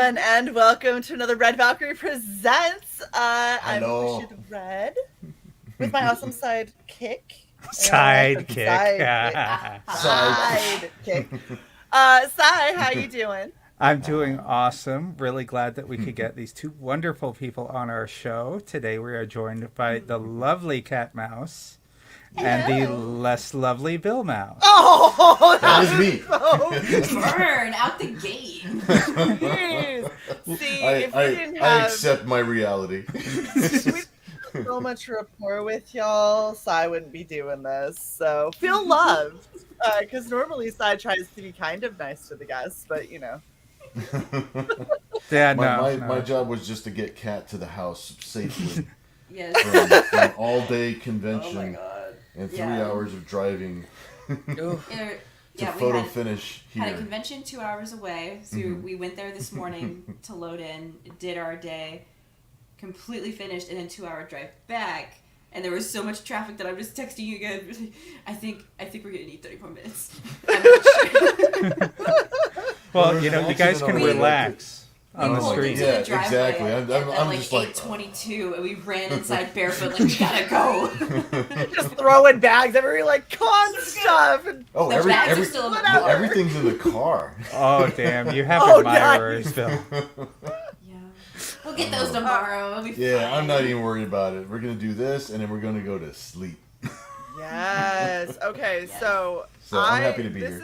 everyone, and welcome to another Red Valkyrie Presents. I'm Hello. Rashida Red with my awesome sidekick. Sidekick. Sidekick. Sai, how you doing? I'm doing awesome. Really glad that we could get these two wonderful people on our show. Today we are joined by the lovely Cat Mouse and the less lovely Bill Mouse. Oh, That was me. Burn out the gate. See, if we didn't have I accept my reality. so much rapport with y'all, Sai wouldn't be doing this. So feel loved, because normally Sai tries to be kind of nice to the guests, but you know. Yeah, my job was just to get Kat to the house safely Yes. from an all-day convention Oh my god. and 3 Yeah. hours of driving to Yeah, photo we finish had a here. convention 2 hours away, so we went there this morning to load in, did our day, completely finished, and then 2 hour drive back. And there was so much traffic that I'm just texting you guys. I think we're gonna need 30 more minutes. I'm not sure. Well, There's you know, an you guys accident can on the way relax We on the pulled street. into Yeah, the driveway exactly. at I'm like just like, 8:22, and we ran inside barefoot like we gotta go. Just throwing bags everywhere, like con stuff. And oh, The bags are still in the car. everything's in the car. Oh, damn. You have Oh, admirers, Bill. Yeah, we'll get those tomorrow. It'll be Yeah, fine. I'm not even worried about it. We're gonna do this, and then we're gonna go to sleep. Yes. Okay. Yes. So I'm happy to be here.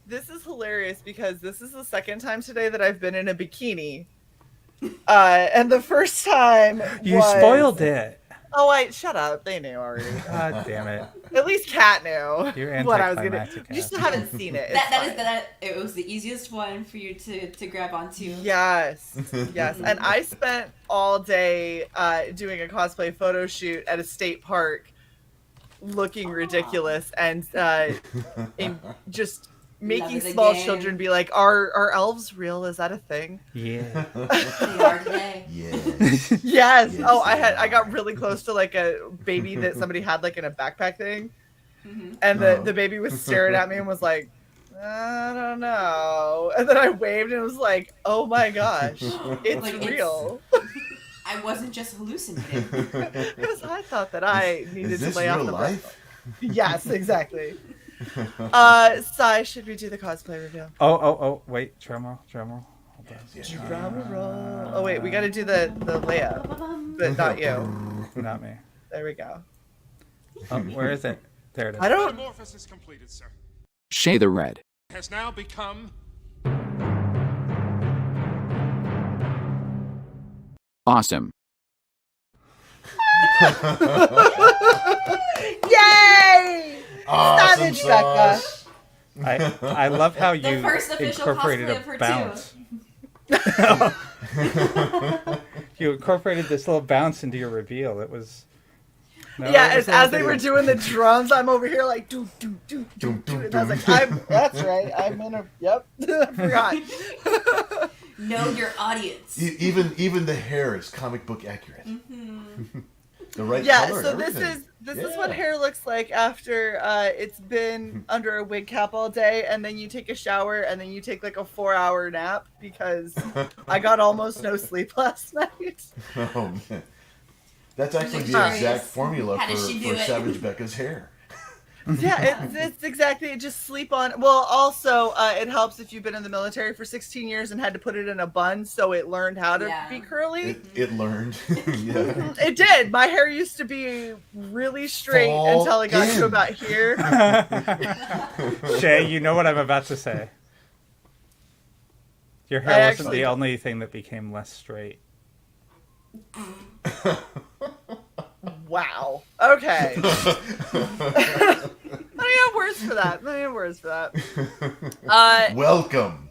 This is hilarious because this is the second time today that I've been in a bikini, and the first time You was... spoiled it. Oh wait, shut up! They knew already. God damn it. At least Kat knew You're what I was gonna. anticlimactic, You just Kat. haven't seen it. It's That is fine. that. It was the easiest one for you to grab onto. Yes, yes. And I spent all day doing a cosplay photo shoot at a state park, looking ridiculous and just making Loving the small game. children be like, "Are elves real? Is that a thing?" Yeah. They are today. Yes. Yes. Yes, Oh, they I got are. really close to like a baby that somebody had like in a backpack thing, Mm-hmm. and Oh. the baby was staring at me and was like, "I don't know," and then I waved and it was like, "Oh my gosh, it's Like, it's- real." I wasn't just hallucinating. Because I thought that I needed Is this to lay off real the life? Yes, exactly. Sai, should we do the cosplay reveal? Oh, wait. Drum roll. Hold on. Drama roll. Oh wait, we got to do the layup, but not you. Not me. There we go. Oh, where is it? There it is. I don't. Metamorphosis is completed, sir. Shae the Red. Has now become Awesome. Yay! Awesome Savage Becca. sauce. I love how you first official incorporated cosplay a of her, bounce. You incorporated this little bounce into your reveal. It was. No, Yeah, it was as they not- were doing the drums, I'm over here like do do do do do, and I was like, that's right, I'm in a. Yep, I forgot. Know your audience. Even the hair is comic book accurate. The right Yeah, color. so and everything. this is what hair looks like after it's been under a wig cap all day, and then you take a shower, and then you take like a 4-hour nap because I got almost no sleep last night. Oh man, that's actually the Curious. exact formula How does she do for it? Savage Becca's hair. Yeah, it's exactly just sleep on. Well, also it helps if you've been in the military for 16 years and had to put it in a bun, so it learned how to Yeah. be curly. It learned. Yeah. It did. My hair used to be really straight Fall until it got in. to about here. Shay, you know what I'm about to say. Your hair I wasn't actually the don't. only thing that became less straight. Wow. Okay. I have words for that. Welcome.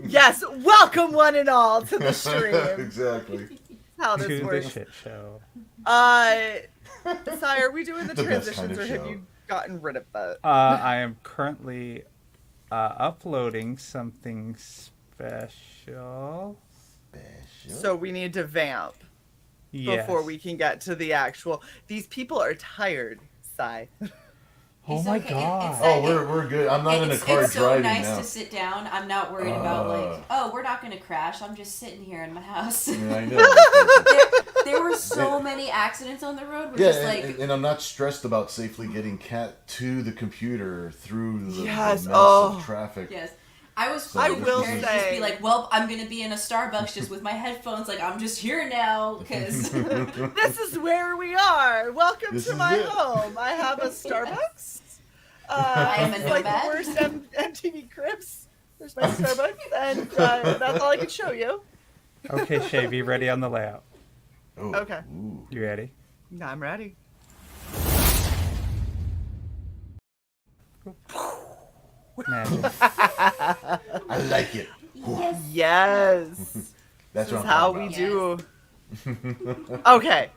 Yes, welcome one and all to the stream. Exactly. How To this the works. shit show. Sai, are we doing the The best transitions kind of or have show. you gotten rid of that? I am currently uploading something special. So we need to vamp Yes. before we can get to the actual. These people are tired, Sai. Oh It's my okay. god. Oh, we're good. I'm not in a car It's so driving nice now. to sit down. I'm not worried about like, oh, we're not gonna crash. I'm just sitting here in my house. Yeah, I know. There were so many accidents on the road. We're Yeah, just like, and I'm not stressed about safely getting Kat to the computer through the Yes, mess oh. of traffic. yes. I was I fully will prepared to just say- be like, well, I'm gonna be in a Starbucks just with my headphones. Like, I'm just here now because This is where we are. Welcome This to is my it. home. I have a Starbucks. I am a It's like the nomad. worst MTV Cribs. There's my Starbucks, and that's all I can show you. Okay, Shae, be ready on the layout. Oh, Okay. ooh. You ready? I'm ready. Magic. I like it. Yes. That's This what is I'm how talking we about. do. Okay.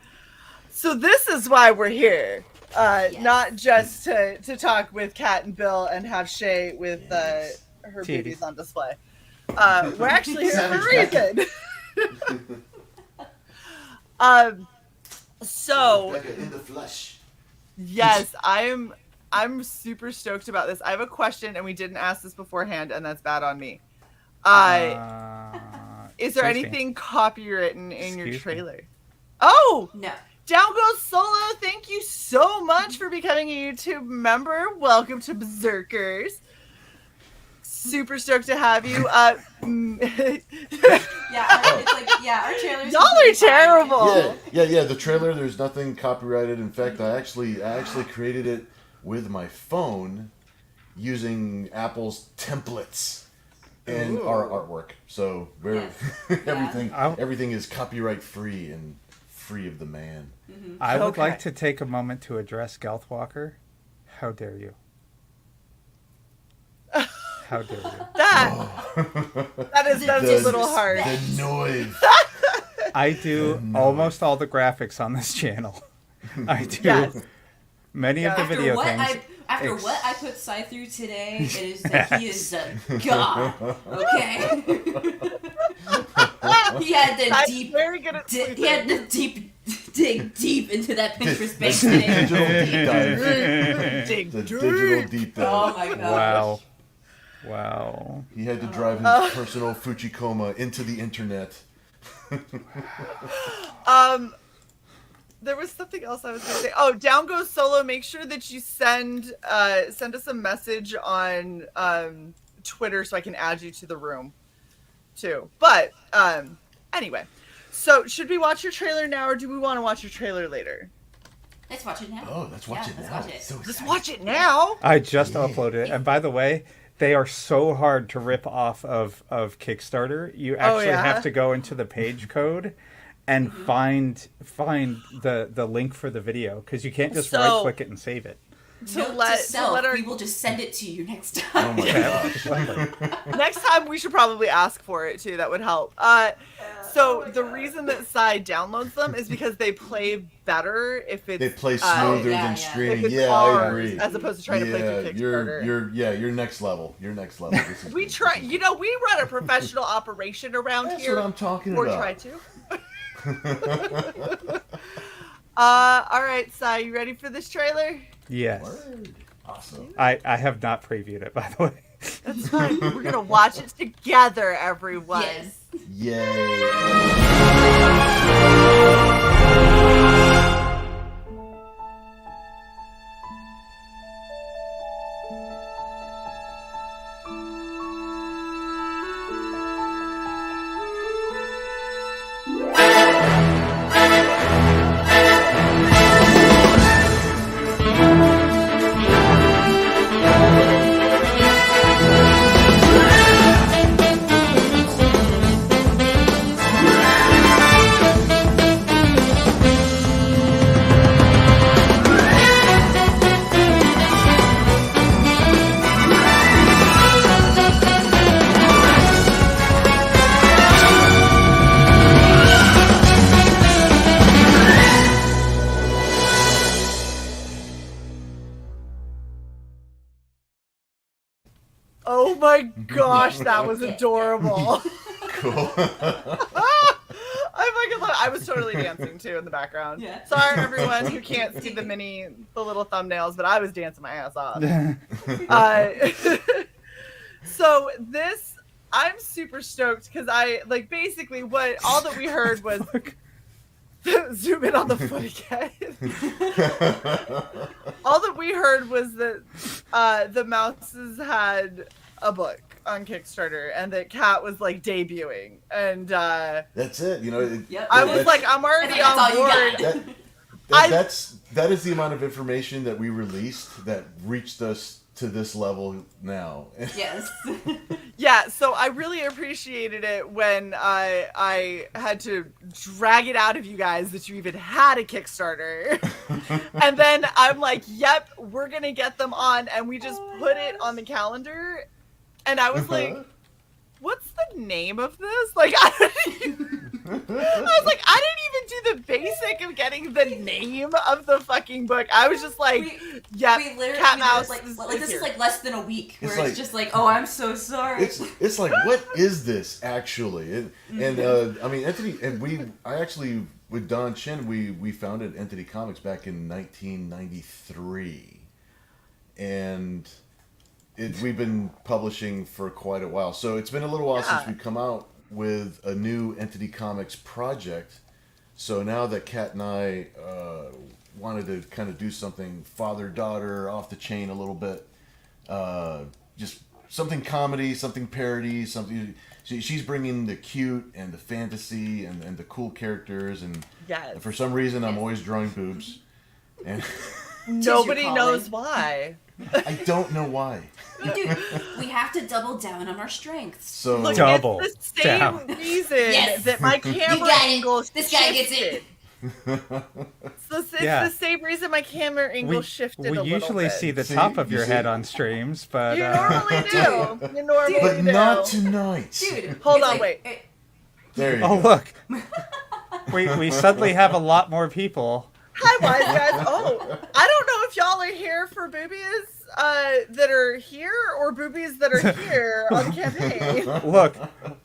So this is why we're here. Not just to talk with Kat and Bill and have Shae with her Titties. babies on display. We're actually here for a reason. So Rebecca in the flesh. yes, I'm super stoked about this. I have a question, and we didn't ask this beforehand, and that's bad on me. Is there excuse me. anything copywritten in your Excuse me. trailer? Oh, no. Down Goes Solo, thank you so much for becoming a YouTube member. Welcome to Berserkers. Super stoked to have you. It's like, our trailers. Y'all are terrible. Yeah. The trailer. There's nothing copyrighted. In fact, I actually created it with my phone using Apple's templates and Ooh. our artwork. So Yes. everything is copyright free and free of the man. I would Okay. like to take a moment to address Gelthwalker. How dare you? How dare you? That's a little hard. The noise. I do almost all the graphics on this channel. I do Yes. many of the After video what things. After Ex- what I put Sai through today, it is that he is a god. Okay. He had the I'm deep. very good at He sleeping. had to dig deep into that Pinterest The space today. digital deep dive. Dig The deep. digital deep dive. Oh my god. Wow. Wow. He had to drive his personal Fujikoma into the internet. There was something else I was going to say. Oh, Down Goes Solo. Make sure that you send us a message on Twitter so I can add you to the room, too. But anyway, so should we watch your trailer now, or do we want to watch your trailer later? Let's watch it now. Oh, let's watch it let's now. watch it. So Let's exciting. watch it now. I just uploaded it. And by the way, they are so hard to rip off of Kickstarter. You actually yeah? have to go into the page code and find the link for the video, because you can't just So- right click it and save it. Note let- to self, let our- we will just send it to you next Oh time. my gosh. Next time we should probably ask for it too. That would help. So the reason that Psy downloads them is because they play better if it's They play smoother yeah, than yeah. streaming. if it's Yeah, I ours, agree. as opposed to trying to play through Kickstarter. You're next level. You're next level. This is We good. try. You know, we run a professional operation around That's here. what I'm talking or about. try to. All right, Sai, you ready for this trailer? Yes. Word. Awesome. I have not previewed it, by the way. That's fine. We're gonna watch it together, everyone. Yes. Yay. Oh my gosh, that was adorable. Cool. I fucking love. I was totally dancing too in the background. Yeah. Sorry, everyone who can't see the little thumbnails, but I was dancing my ass off. So this, I'm super stoked because I like basically all that we heard was zoom in on the foot again. All that we heard was that the Mouses had a book on Kickstarter and that Kat was like debuting, and That's it. You know, I was like, I'm already on board. That is the amount of information that we released that reached us to this level now. Yes. Yeah, so I really appreciated it when I had to drag it out of you guys that you even had a Kickstarter. And then I'm like, yep, we're going to get them on. And we just put it on the calendar. And I was like, what's the name of this? Like, I was like, I didn't even do the basic of getting the name of the fucking book. I was just like, we literally, Cat Mouse. like this is like less than a week where It's it's just like, oh, I'm so sorry. It's like, what is this actually? And I mean, Entity, and I actually with Don Chin, we founded Entity Comics back in 1993, and we've been publishing for quite a while. So it's been a little while since we've come out with a new Entity Comics project. So now that Kat and I wanted to kind of do something father-daughter, off the chain a little bit, just something comedy, something parody, something. She's bringing the cute and the fantasy and the cool characters, and for some reason I'm always drawing boobs, and nobody knows why. I don't know why. Dude, we have to double down on our strengths. So look, double it's the same down. reason that my camera angle this guy gets it. It's the same reason my camera angle shifted a little bit. We usually see the top of your head on streams, but You normally do. You normally but do. not tonight. Dude, Hold on, wait. There you oh go. look, we suddenly have a lot more people. Hi, wise guys. Oh, I don't know if y'all are here for boobies that are here or boobies that are here on the campaign. Look,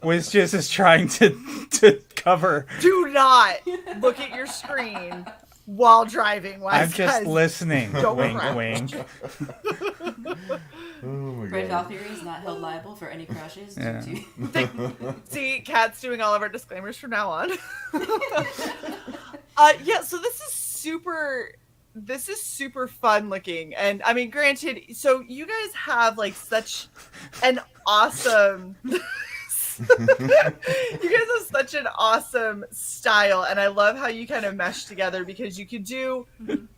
WizJizz is trying to cover. Do not look at your screen while driving, wise I'm just guys. listening. Don't Wink, crash. wink. Oh my Red god. Valkyrie is not held liable for any crashes. Yeah. See, Kat's doing all of our disclaimers from now on. Yeah, so this is super fun looking, and I mean, granted, so you guys have like such an awesome style, and I love how you kind of mesh together because you can do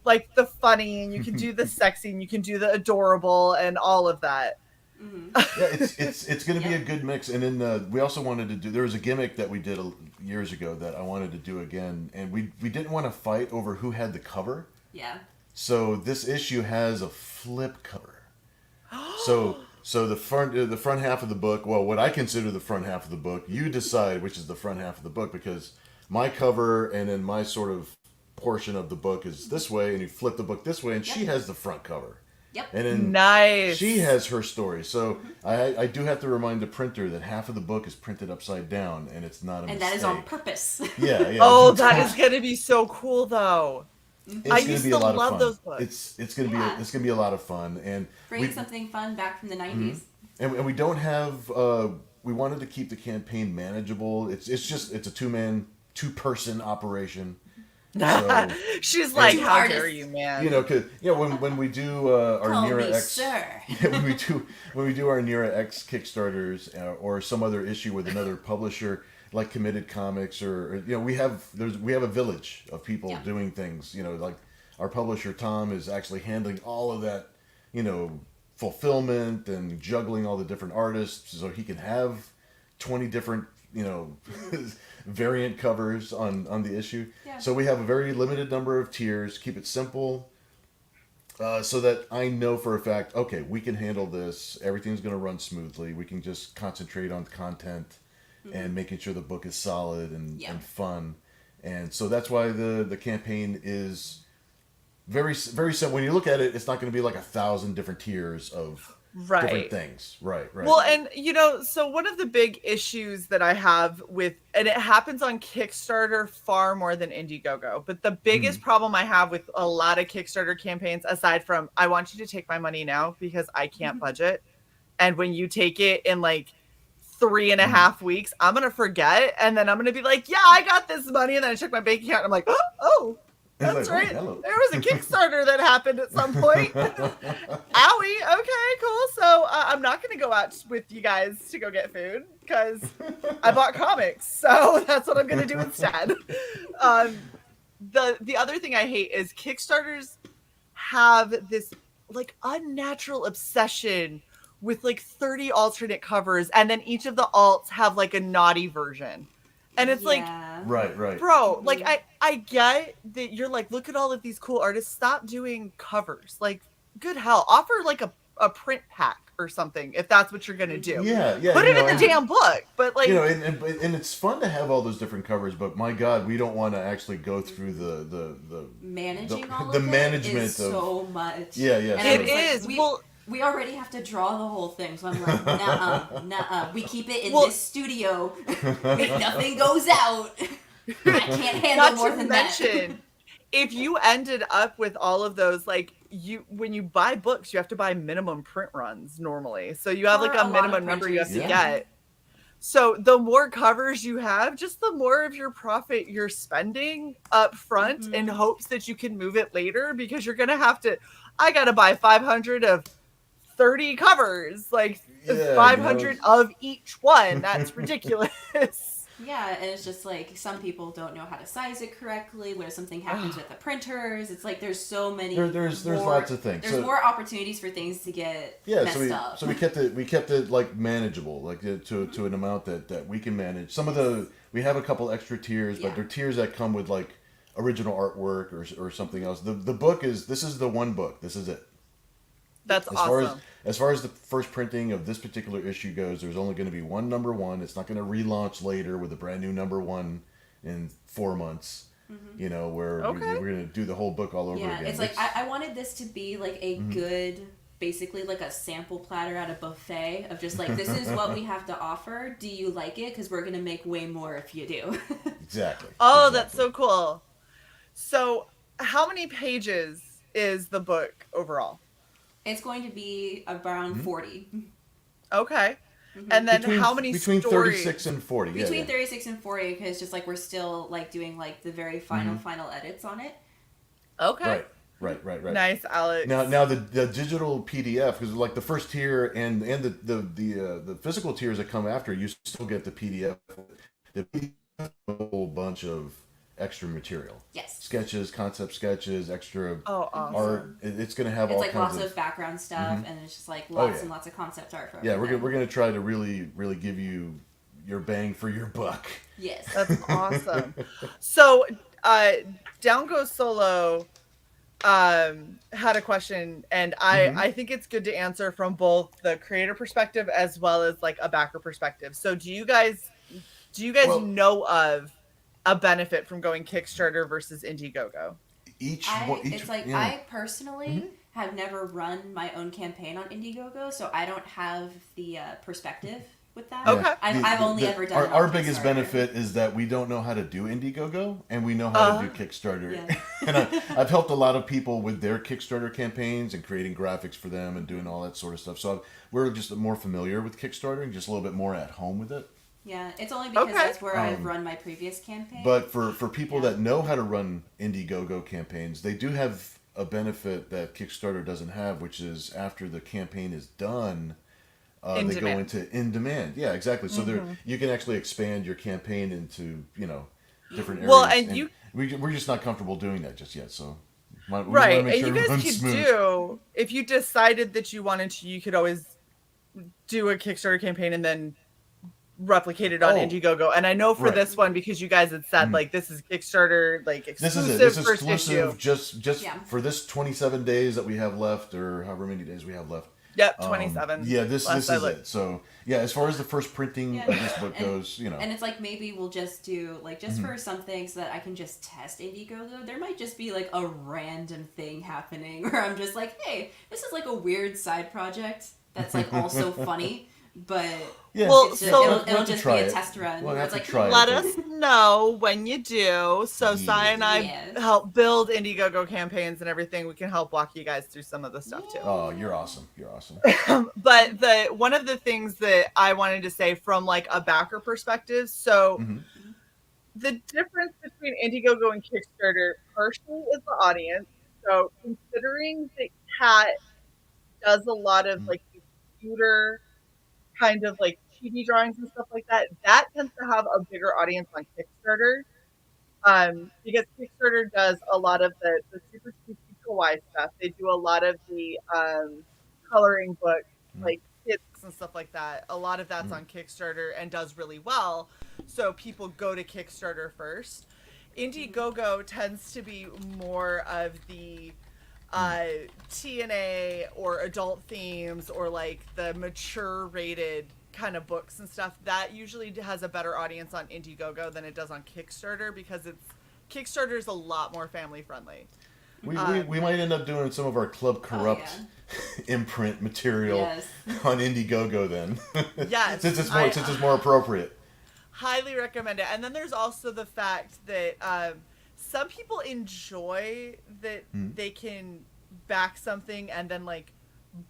like the funny and you can do the sexy and you can do the adorable and all of that. Yeah, it's going to be a good mix. And then we also wanted to do. There was a gimmick that we did years ago that I wanted to do again, and we didn't want to fight over who had the cover. Yeah. So this issue has a flip cover. So the front half of the book. Well, what I consider the front half of the book, you decide which is the front half of the book, because my cover and then my sort of portion of the book is this way, and you flip the book this way, and she has the front cover. Yep. And then Nice. she has her story. So I do have to remind the printer that half of the book is printed upside down, and it's not a And mistake. that is on purpose. Yeah. Oh, that is gonna be so cool, though. It's I gonna used be to a lot love of fun. those books. It's gonna be a lot of fun, and Bring something fun back from the 90s. and we don't have. We wanted to keep the campaign manageable. It's a two-person operation. So, She's like, how artists. dare you, man? you know, cause when we do our Call Nira me X, sir. when we do our Nira X Kickstarters or some other issue with another publisher like Committed Comics or you know we have a village of people doing things. You know, like our publisher Tom is actually handling all of that. You know, fulfillment and juggling all the different artists so he can have 20 different variant covers on the issue. Yeah. So we have a very limited number of tiers. Keep it simple. So that I know for a fact, okay, we can handle this. Everything's going to run smoothly. We can just concentrate on content and making sure the book is solid and fun. And so that's why the campaign is very, very simple. When you look at it, it's not going to be like 1,000 different tiers of Right. things. Right. Well, and so one of the big issues that I have with, and it happens on Kickstarter far more than Indiegogo, but the biggest problem I have with a lot of Kickstarter campaigns, aside from I want you to take my money now because I can't budget, and when you take it in like 3.5 weeks, I'm gonna forget, and then I'm gonna be like, yeah, I got this money, and then I check my bank account, and I'm like, oh. That's like, right. hello. There was a Kickstarter that happened at some point. Owie. Okay, cool. So I'm not going to go out with you guys to go get food because I bought comics. So that's what I'm going to do instead. The other thing I hate is Kickstarters have this like unnatural obsession with like 30 alternate covers, and then each of the alts have like a naughty version. And it's like, right. bro, like I get that you're like, look at all of these cool artists. Stop doing covers. Like, good hell, offer like a print pack or something if that's what you're gonna do. Yeah. Put it in the damn book. But like, and it's fun to have all those different covers. But my God, we don't want to actually go through the managing all the of management it is of so much. Yeah. And it it's is. Like, we already have to draw the whole thing, so I'm like, nuh-uh. We keep it in this studio. If nothing goes out, I can't handle more than that. If you ended up with all of those, like when you buy books, you have to buy minimum print runs normally. So you have like a minimum number you have to get. So the more covers you have, just the more of your profit you're spending up front in hopes that you can move it later, because you're going to have to, I got to buy 500 of 30 covers, like 500 of each one. That's ridiculous. Yeah, and it's just like some people don't know how to size it correctly. What if something happens with the printers? It's like there's so many. There's lots of things. There's more opportunities for things to get messed up. So we kept it like manageable, like to an amount that we can manage. We have a couple extra tiers, but they're tiers that come with like original artwork or something else. The book this is the one book. This is it. That's awesome. As far as the first printing of this particular issue goes, there's only going to be one number one. It's not going to relaunch later with a brand new number one in 4 months. Where we're going to do the whole book all over again. Yeah, it's like I wanted this to be like a good, basically like a sample platter at a buffet of just like, this is what we have to offer. Do you like it? Because we're going to make way more if you do. Exactly. Oh, that's so cool. So how many pages is the book overall? It's going to be around 40. Okay. And then how many between stories? 36 and 40. Between 36 and 40, because just like we're still like doing like the very final edits on it. Okay. Right. Nice, Alex. Now the digital PDF, because like the first tier and the physical tiers that come after, you still get the PDF. The PDF is a whole bunch of extra material. Yes. Sketches, concept sketches, extra awesome. art. It's going to have all like kinds lots of background stuff, and it's just like and lots of concept art for everything. We're going to try to really give you your bang for your buck. Yes. That's awesome. So, Down Goes Solo had a question, and I think it's good to answer from both the creator perspective as well as like a backer perspective. So do you guys know of a benefit from going Kickstarter versus Indiegogo? I personally have never run my own campaign on Indiegogo, so I don't have the perspective with that. Okay. I've only ever done our biggest benefit is that we don't know how to do Indiegogo, and we know how to do Kickstarter. Yeah. And I've helped a lot of people with their Kickstarter campaigns and creating graphics for them and doing all that sort of stuff. So we're just more familiar with Kickstarter and just a little bit more at home with it. Yeah, it's only because that's where I've run my previous campaign. But for people that know how to run Indiegogo campaigns, they do have a benefit that Kickstarter doesn't have, which is after the campaign is done, they go into in demand. Yeah, exactly. So you can actually expand your campaign into different areas. Well, and we're just not comfortable doing that just yet. So right, and you guys could if you decided that you wanted to, you could always do a Kickstarter campaign and then replicate it on Indiegogo. And I know for this one, because you guys had said like this is Kickstarter like exclusive. This is exclusive just for this 27 days that we have left, or however many days we have left. Yep, 27. This is it. So as far as the first printing of this book goes, and it's like maybe we'll just do like for some things that I can just test Indiegogo. There might just be like a random thing happening where I'm just like, hey, this is like a weird side project that's like also funny, but Yeah, Well, it's so- just, we'll it'll have to just be try a it. test run. We'll where have it's to like, try Let it. us know when you do. So Yeah. Sai and I Yes. help build Indiegogo campaigns and everything. We can help walk you guys through some of the stuff too. Oh, you're awesome. You're awesome. But one of the things that I wanted to say from like a backer perspective, so Mhm. the difference between Indiegogo and Kickstarter partially is the audience. So considering that Cat does a lot of like computer kind of like chibi drawings and stuff like that, that tends to have a bigger audience on Kickstarter. Because Kickstarter does a lot of the super cute kawaii stuff. They do a lot of the coloring books, like kits and stuff like that. A lot of that's on Kickstarter and does really well. So people go to Kickstarter first. Indiegogo tends to be more of the TNA or adult themes or like the mature rated kind of books and stuff. That usually has a better audience on Indiegogo than it does on Kickstarter because Kickstarter is a lot more family friendly. We might end up doing some of our Club Corrupt imprint material Yes. on Indiegogo then. Yes, since it's more appropriate. Highly recommend it. And then there's also the fact that some people enjoy that they can back something and then like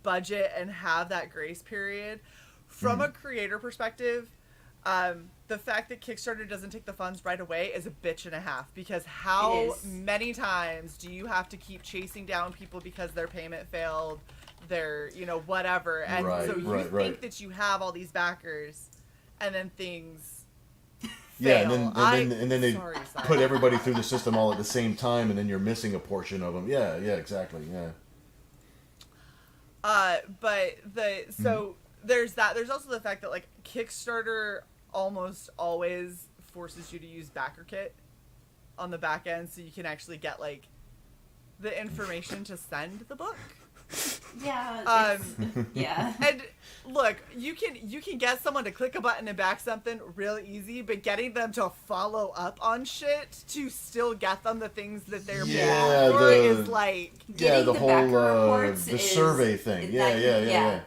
budget and have that grace period. From a creator perspective, the fact that Kickstarter doesn't take the funds right away is a bitch and a half, because how many times do you have to keep chasing down people because their payment failed, their, whatever. And so you think that you have all these backers and then things Yeah, fail. and then they put everybody through the system all at the same time, and then you're missing a portion of them. Yeah, exactly. Yeah. But there's that. There's also the fact that like Kickstarter almost always forces you to use backer kit on the back end, so you can actually get like the information to send the book. Yeah. Yeah. And look, you can get someone to click a button and back something real easy, but getting them to follow up on shit to still get them the things that they're paying for is like the whole backer reports the survey thing. Yeah.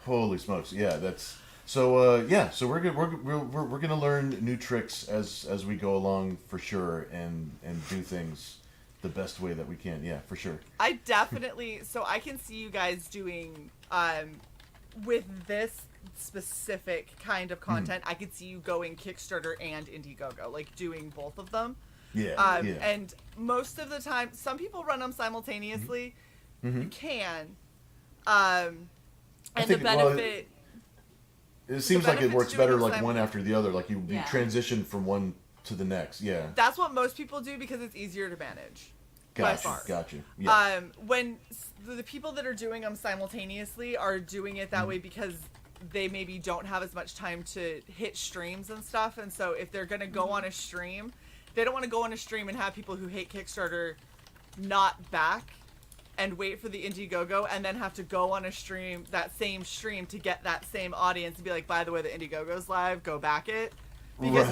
Holy smokes! Yeah, that's so. So we're gonna learn new tricks as we go along for sure, and do things the best way that we can. Yeah, for sure. I definitely, so I can see you guys doing, with this specific kind of content, I could see you going Kickstarter and Indiegogo, like doing both of them. Yeah. And most of the time, some people run them simultaneously. You can. And the benefit... it seems like it works better like one after the other, like you Yeah. transition from one to the next. Yeah. That's what most people do because it's easier to manage. By far. Gotcha. Yeah. When the people that are doing them simultaneously are doing it that way because they maybe don't have as much time to hit streams and stuff, and so if they're gonna go on a stream, they don't want to go on a stream and have people who hate Kickstarter not back and wait for the Indiegogo and then have to go on a stream, that same stream, to get that same audience and be like, by the way, the Indiegogo's live, go back it. Because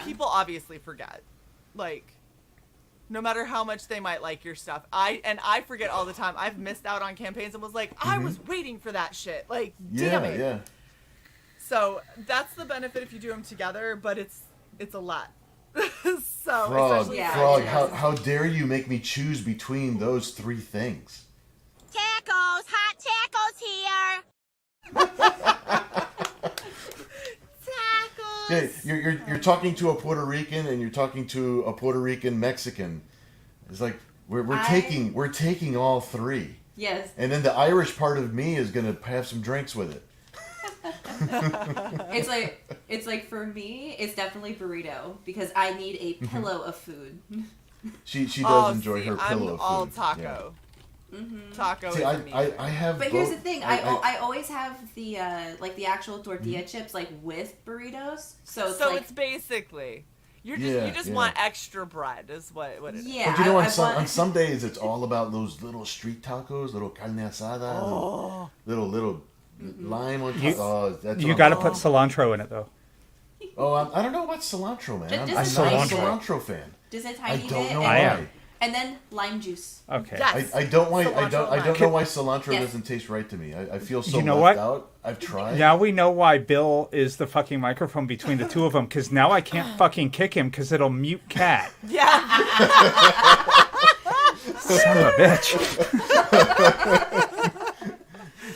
people obviously forget. Like, no matter how much they might like your stuff. I forget all the time. I've missed out on campaigns and was like, I was waiting for that shit. Like, damn it. Yeah. So that's the benefit if you do them together, but it's a lot. So Frog, how dare you make me choose between those three things? Tacos, hot tacos here. Tacos. Yeah, you're talking to a Puerto Rican and you're talking to a Puerto Rican Mexican. It's like we're taking all three. Yes. And then the Irish part of me is gonna have some drinks with it. It's like for me, it's definitely burrito because I need a pillow of food. She does enjoy her pillow I'm of all food. taco. Taco See, is amazing. I have. But here's the thing, I always have the like the actual tortilla chips like with burritos. So it's basically you just want extra bread is what it is. Yeah. But you know, on some days it's all about those little street tacos, little carne asada, little lime on top. You got to put cilantro in it though. Oh, I don't know about cilantro, man. I'm Just not a cilantro. cilantro fan. Just a I tiny don't bit. know I why. am. And then lime juice. Okay. Yes. I don't know why cilantro Yes. doesn't taste right to me. I feel so You know left what? out. I've tried. Now we know why Bill is the fucking microphone between the two of them, because now I can't fucking kick him because it'll mute Cat. Yeah. Son of a bitch.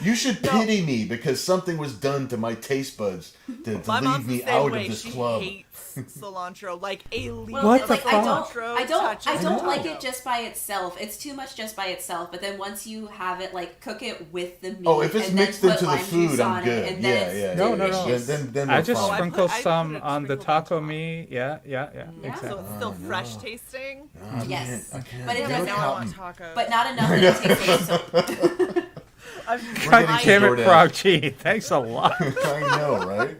You should pity me because something was done to my taste buds to My leave mom's me the same out way. of this She club. hates cilantro like a leaf. What of the like, fuck? cilantro I touches don't my like nose. it just by itself. It's too much just by itself. But then once you have it, like, cook it with the meat. Oh, if it's and then mixed put into the lime food, juice I'm on good. It, and Yeah, then yeah. No, yeah, no, yeah. no. Then I we're just fine. sprinkle I put some it on the sprinkled on taco top. meat. Yeah. Yeah, Exactly. so it's still fresh tasting. Yes. I can't But it do doesn't- Now I want tacos. But not enough that it tastes like so. I'm God getting damn it, DoorDash. Frog G. Thanks a lot. I know, right?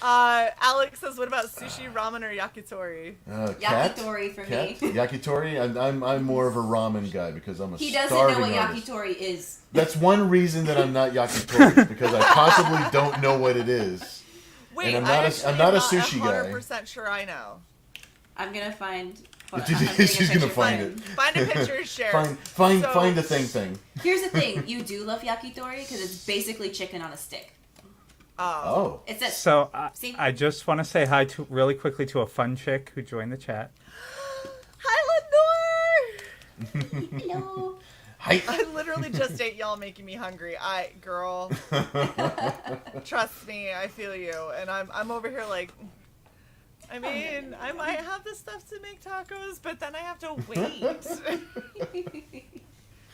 Alex says, "What about sushi, ramen, or yakitori?" Cat? Yakitori for Cat? me. Yakitori? I'm more of a ramen guy because I'm a He doesn't know starving what artist. yakitori is. That's one reason that I'm not yakitori because I possibly don't know what it is. Wait, And I'm not a sushi guy. 100% sure I know. I'm gonna find. She's gonna find it. Find a picture, share. Find So- the thing. Here's the thing: you do love yakitori because it's basically chicken on a stick. Oh. It's this. So See? I just want to say hi to really quickly to a fun chick who joined the chat. Hi, Lenore! Hello. Hi. I literally just ate y'all making me hungry. Girl, trust me, I feel you. And I'm over here like, I mean, I might have the stuff to make tacos, but then I have to wait.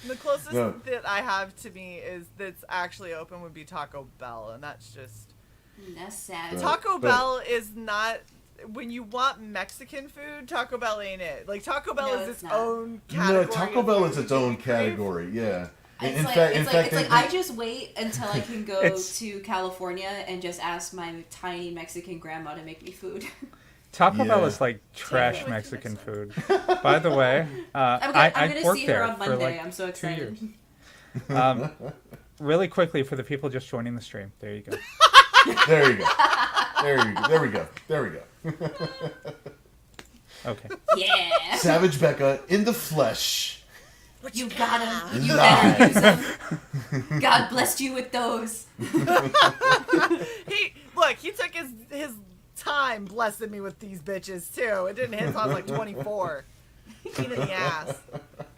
The closest No. that I have to me is that's actually open would be Taco Bell, and that's just That's sad. Taco but- Bell is not. When you want Mexican food, Taco Bell ain't it. Like Taco Bell No, is it's its not. own category. No, Taco of Bell food is its that own you crave. category. Yeah. It's In like, fact, it's like they- I just wait until I can go It's- to California and just ask my tiny Mexican grandma to make me food. Taco Bell Yeah. is like trash Taco Mexican food. By the way, I'm I gonna worked see her there on for Monday. like I'm so 2 excited. years. Really quickly for the people just joining the stream. There you go. There you go. There we go. Okay. Yeah. Savage Becca in the flesh. You got him. You Live. better use them. God blessed you with those. He took his time blessing me with these bitches too. It didn't hit until I was like 24. Pain in the ass.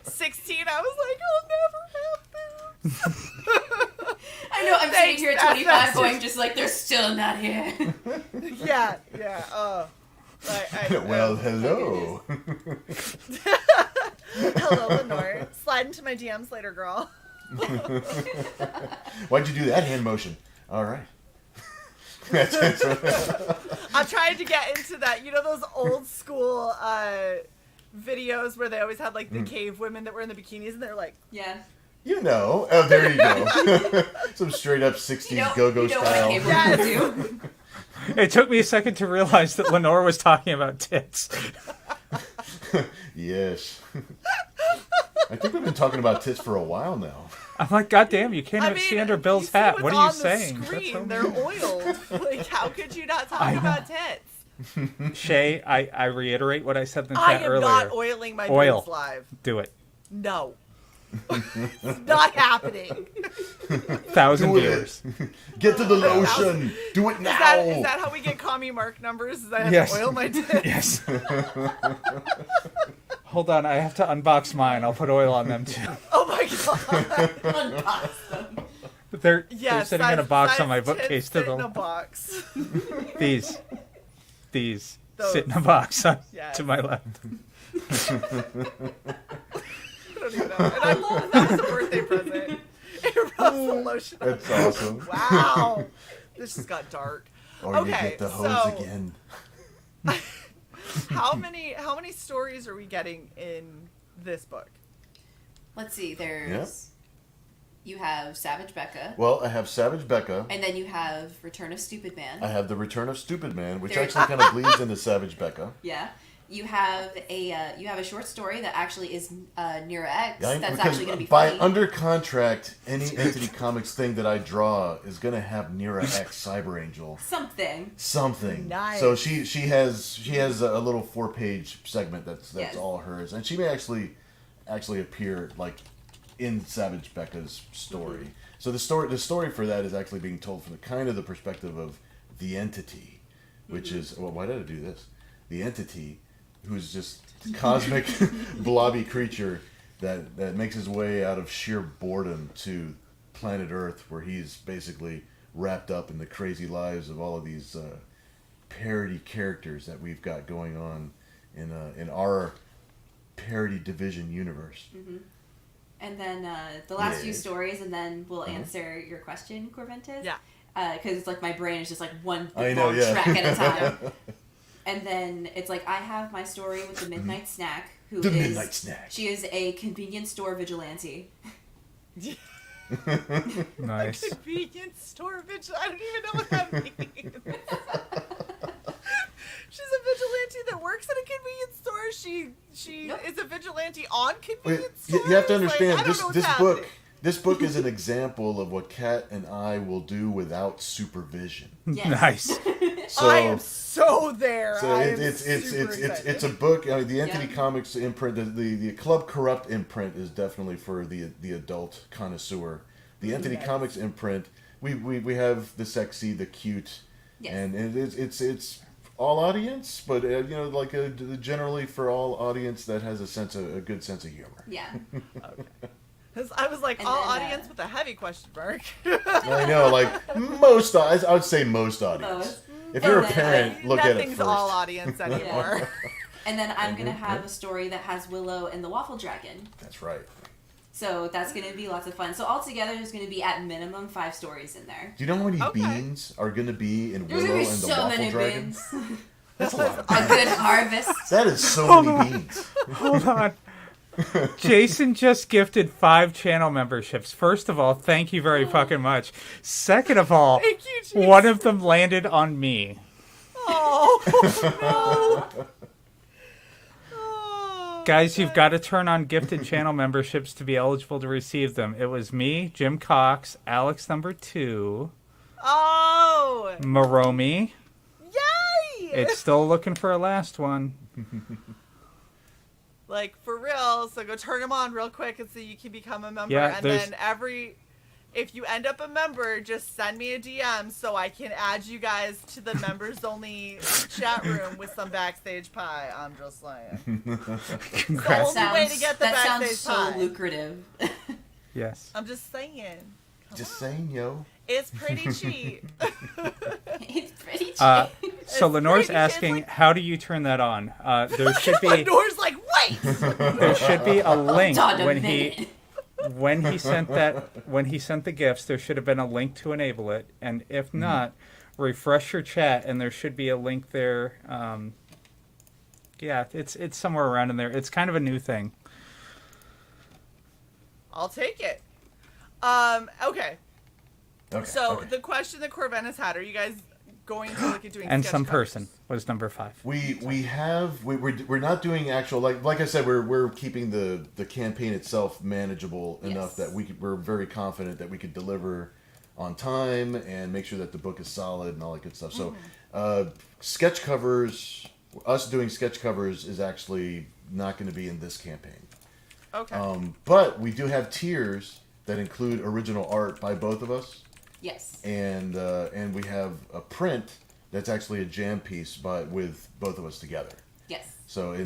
16, I was like, I'll never have boobs. I know. I'm sitting Thanks, here at that's 25, going just like they're still not here. Yeah. Well, hello. Hello, Lenore. Slide into my DMs later, girl. Why'd you do that hand motion? All right. I'm trying to get into that. You know those old school videos where they always had like the cave women that were in the bikinis and they're like, Yeah. You know. Oh, there you go. Some straight up 60s You know, go-go you know style. what I came to do. It took me a second to realize that Lenore was talking about tits. Yes. I think we've been talking about tits for a while now. I'm like, God damn, you can't I even mean, see under Bill's you see hat. what's What are you on the saying? That's Screen. so They're oiled. Like, how could you not talk I know. about tits? Shae, I reiterate what I said in the I chat am earlier. not oiling my Oil. boobs live. Do it. No. It's not happening. 1,000 Do it. viewers. Get to the lotion. Do it now. Is that how we get commie mark numbers? Is that I have Yes. to oil my tits? Yes. Hold on, I have to unbox mine. I'll put oil on them too. Oh my god. Unbox them. They're Yes, sitting in a size- box size on my tits bookcase to sit in a the box. these Those. sit in a box on, Yes. to my left. I don't even know. And I love that as a birthday present. It rubs the lotion on. That's awesome. Wow. This just got dark. Or you Okay, get the hose so- again. How many stories are we getting in this book? Let's see. There's. You have Savage Becca, Well, I have Savage Becca. and then you have Return of Stupid Man. I have The Return of Stupid Man, which There- actually kind of bleeds into Savage Becca. Yeah. You have a short story that actually is Near X. Yeah, That's because actually going to be by funny. under contract, any Entity Comics thing that I draw is going to have Nira X Cyber Angel. Something. Nice. So she has a little 4-page segment that's Yes. all hers, and she may actually appear like in Savage Becca's story. So the story for that is actually being told from the perspective of the Entity, which is, well, why did I do this? The Entity, who's just a cosmic blobby creature that makes his way out of sheer boredom to planet Earth, where he's basically wrapped up in the crazy lives of all of these parody characters that we've got going on in our Parody Division universe. Mm-hmm. And then the last few stories, and then we'll answer your question, Corventis. Yeah. Because it's like my brain is just like one I big know, long yeah. track at a time. And then it's like I have my story with the Midnight Snack, who The is Midnight Snack. She is a convenience store vigilante. Nice. Convenience store vigil. I don't even know what that means. She's a vigilante that works at a convenience store. She Yep. is a vigilante on Wait, convenience you stores. have to Like, understand I don't know what's this happening. book. This book is an example of what Kat and I will do without supervision. Yes. Nice. So, I am so there. So I it's am super excited. it's a book. I mean, the Entity Yeah. Comics imprint, the Club Corrupt imprint is definitely for the adult connoisseur. The Entity Nice. Comics imprint, we have the sexy, the cute, Yes. and it's all audience, but like generally for all audience that has a good sense of humor. Yeah. 'Cause I was like, And all then, audience with a heavy question mark. I know, like most, I would say most audience. Most. If you're a And then, parent, look at it Nothing's first. all audience anymore. And then I'm going to have a story that has Willow and the Waffle Dragon. That's right. So that's going to be lots of fun. So altogether, there's going to be at minimum 5 stories in there. Do you know how many Okay. beans are going to be in There's Willow going and to the be so Waffle many Dragon? bins. That's a lot of A good harvest. That is so many beans. Hold on. Jason just gifted 5 channel memberships. First of all, thank you very fucking much. Second of all, Thank you, Jason. one of them landed on me. Oh, no. Oh, Guys, you've got to turn on gifted channel memberships to be eligible to receive them. It was me, Jim Cox, Alex number 2, Oh! Maromi. Yay! It's still looking for a last one. Like, for real, so go turn them on real quick and so you can become a member. Yeah, and there's- then if you end up a member, just send me a DM so I can add you guys to the members only chat room with some backstage pie. I'm just saying. Congrats. The only way to get the that backstage sounds so pie. lucrative. Yes. I'm just saying. Just saying, yo. It's pretty cheap. It's pretty cheap. So It's Lenore's pretty- asking, it's like- how do you turn that on? There should be Lenore's like, wait! there should be a link Hold on a when minute. he sent the gifts. There should have been a link to enable it, and if not, refresh your chat, and there should be a link there. Yeah, it's somewhere around in there. It's kind of a new thing. I'll take it. Okay. Okay. So okay. the question that Corvinus had, are you guys going to look at doing And sketch some covers? person was number 5. we're not doing actual like I said we're keeping the campaign itself manageable enough Yes. that we're very confident that we could deliver on time and make sure that the book is solid and all that good stuff. So sketch covers, us doing sketch covers is actually not going to be in this campaign. Okay. But we do have tiers that include original art by both of us. Yes. And we have a print that's actually a jam piece with both of us together. Yes. So I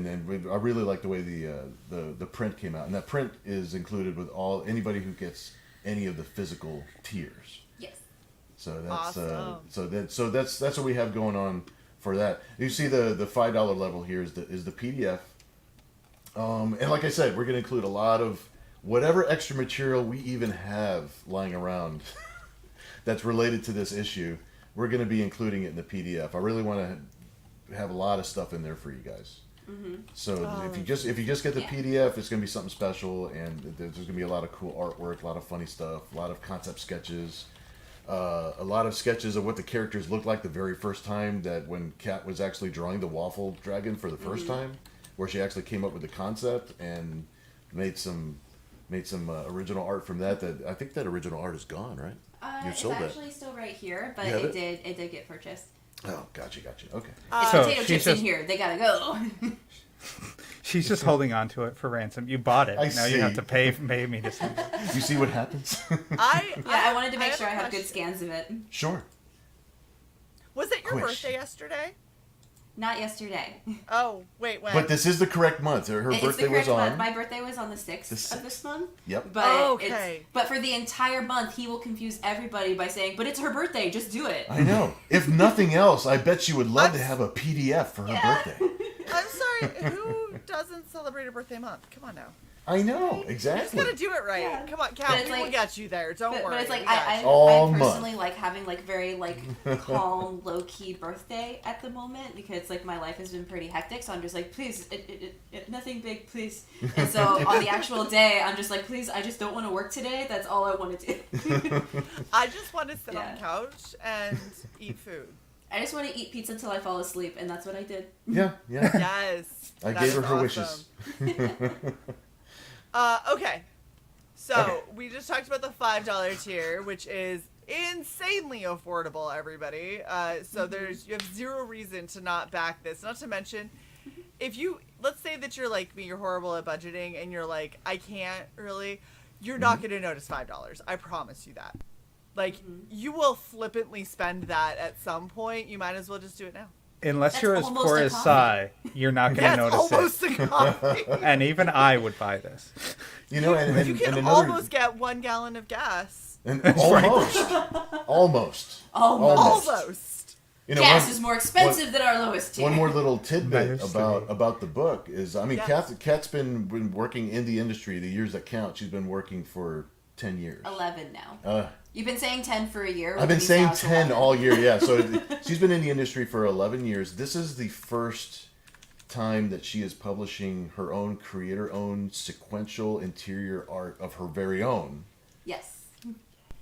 really like the way the print came out, and that print is included with anybody who gets any of the physical tiers. Yes. So that's Awesome. so that's what we have going on for that. You see the $5 level here is the PDF. And like I said, we're going to include a lot of whatever extra material we even have lying around that's related to this issue. We're going to be including it in the PDF. I really want to have a lot of stuff in there for you guys. Mm-hmm. So if you just get the PDF, it's going to be something special, and there's going to be a lot of cool artwork, a lot of funny stuff, a lot of concept sketches, a lot of sketches of what the characters looked like the very first time that when Kat was actually drawing the waffle dragon for the first time, where she actually came up with the concept and made some original art from that. That I think that original art is gone, right? It's actually still right here, but You have it did get purchased. Oh, gotcha. Okay. It's So potato she's chips just- in here. They gotta go. She's just holding on to it for ransom. You bought it. I Now see. you have to pay me to see it. You see what happens? I wanted to make have sure a I have good question. scans of it. Sure. Was it your Quick. birthday yesterday? Not yesterday. Oh, wait, when? But this is the correct month. Her It's the birthday correct was on. month. My birthday was on the 6th The of this month. Yep. But Oh, okay. but for the entire month, he will confuse everybody by saying, "But it's her birthday. Just do it." I know. If nothing else, I bet she would love to have a PDF for her birthday. I'm sorry, who doesn't celebrate a birthday month? Come on now. I know, You exactly. just gotta do it right. Yeah. Come on, But Cal, it's we will like- get you there. Don't worry. But it's like we got I you. All personally month. like having like very like calm, low key birthday at the moment because like my life has been pretty hectic. So I'm just like, please, nothing big, please. And so on the actual day, I'm just like, please, I just don't want to work today. That's all I want to do. I just want to sit on Yeah. the couch and eat food. I just want to eat pizza until I fall asleep, and that's what I did. Yeah. Yes. I that gave is her her awesome. wishes. Okay. So we just talked about the $5 tier, which is insanely affordable, everybody. So you have zero reason to not back this. Not to mention, if you, let's say that you're like me, you're horrible at budgeting, and you're like, I can't really, you're not going to notice $5. I promise you that. Like, you will flippantly spend that at some point. You might as well just do it now. Unless That's you're as almost poor a as coffee. Sai, you're not going to That's notice almost it. a coffee. And even I would buy this. You know, and You can another, almost get 1 gallon of gas. and almost. Almost. You know, Gas one- is more expensive than our lowest tier. One more little tidbit Nice. about the book is, I mean, Yes. Kat's been working in the industry, the years that count. She's been working for 10 years. 11 now. You've been saying 10 for a year. I've been which saying means now 10 it's 11. all year, yeah. So she's been in the industry for 11 years. This is the first time that she is publishing her own creator-owned sequential interior art of her very own. Yes.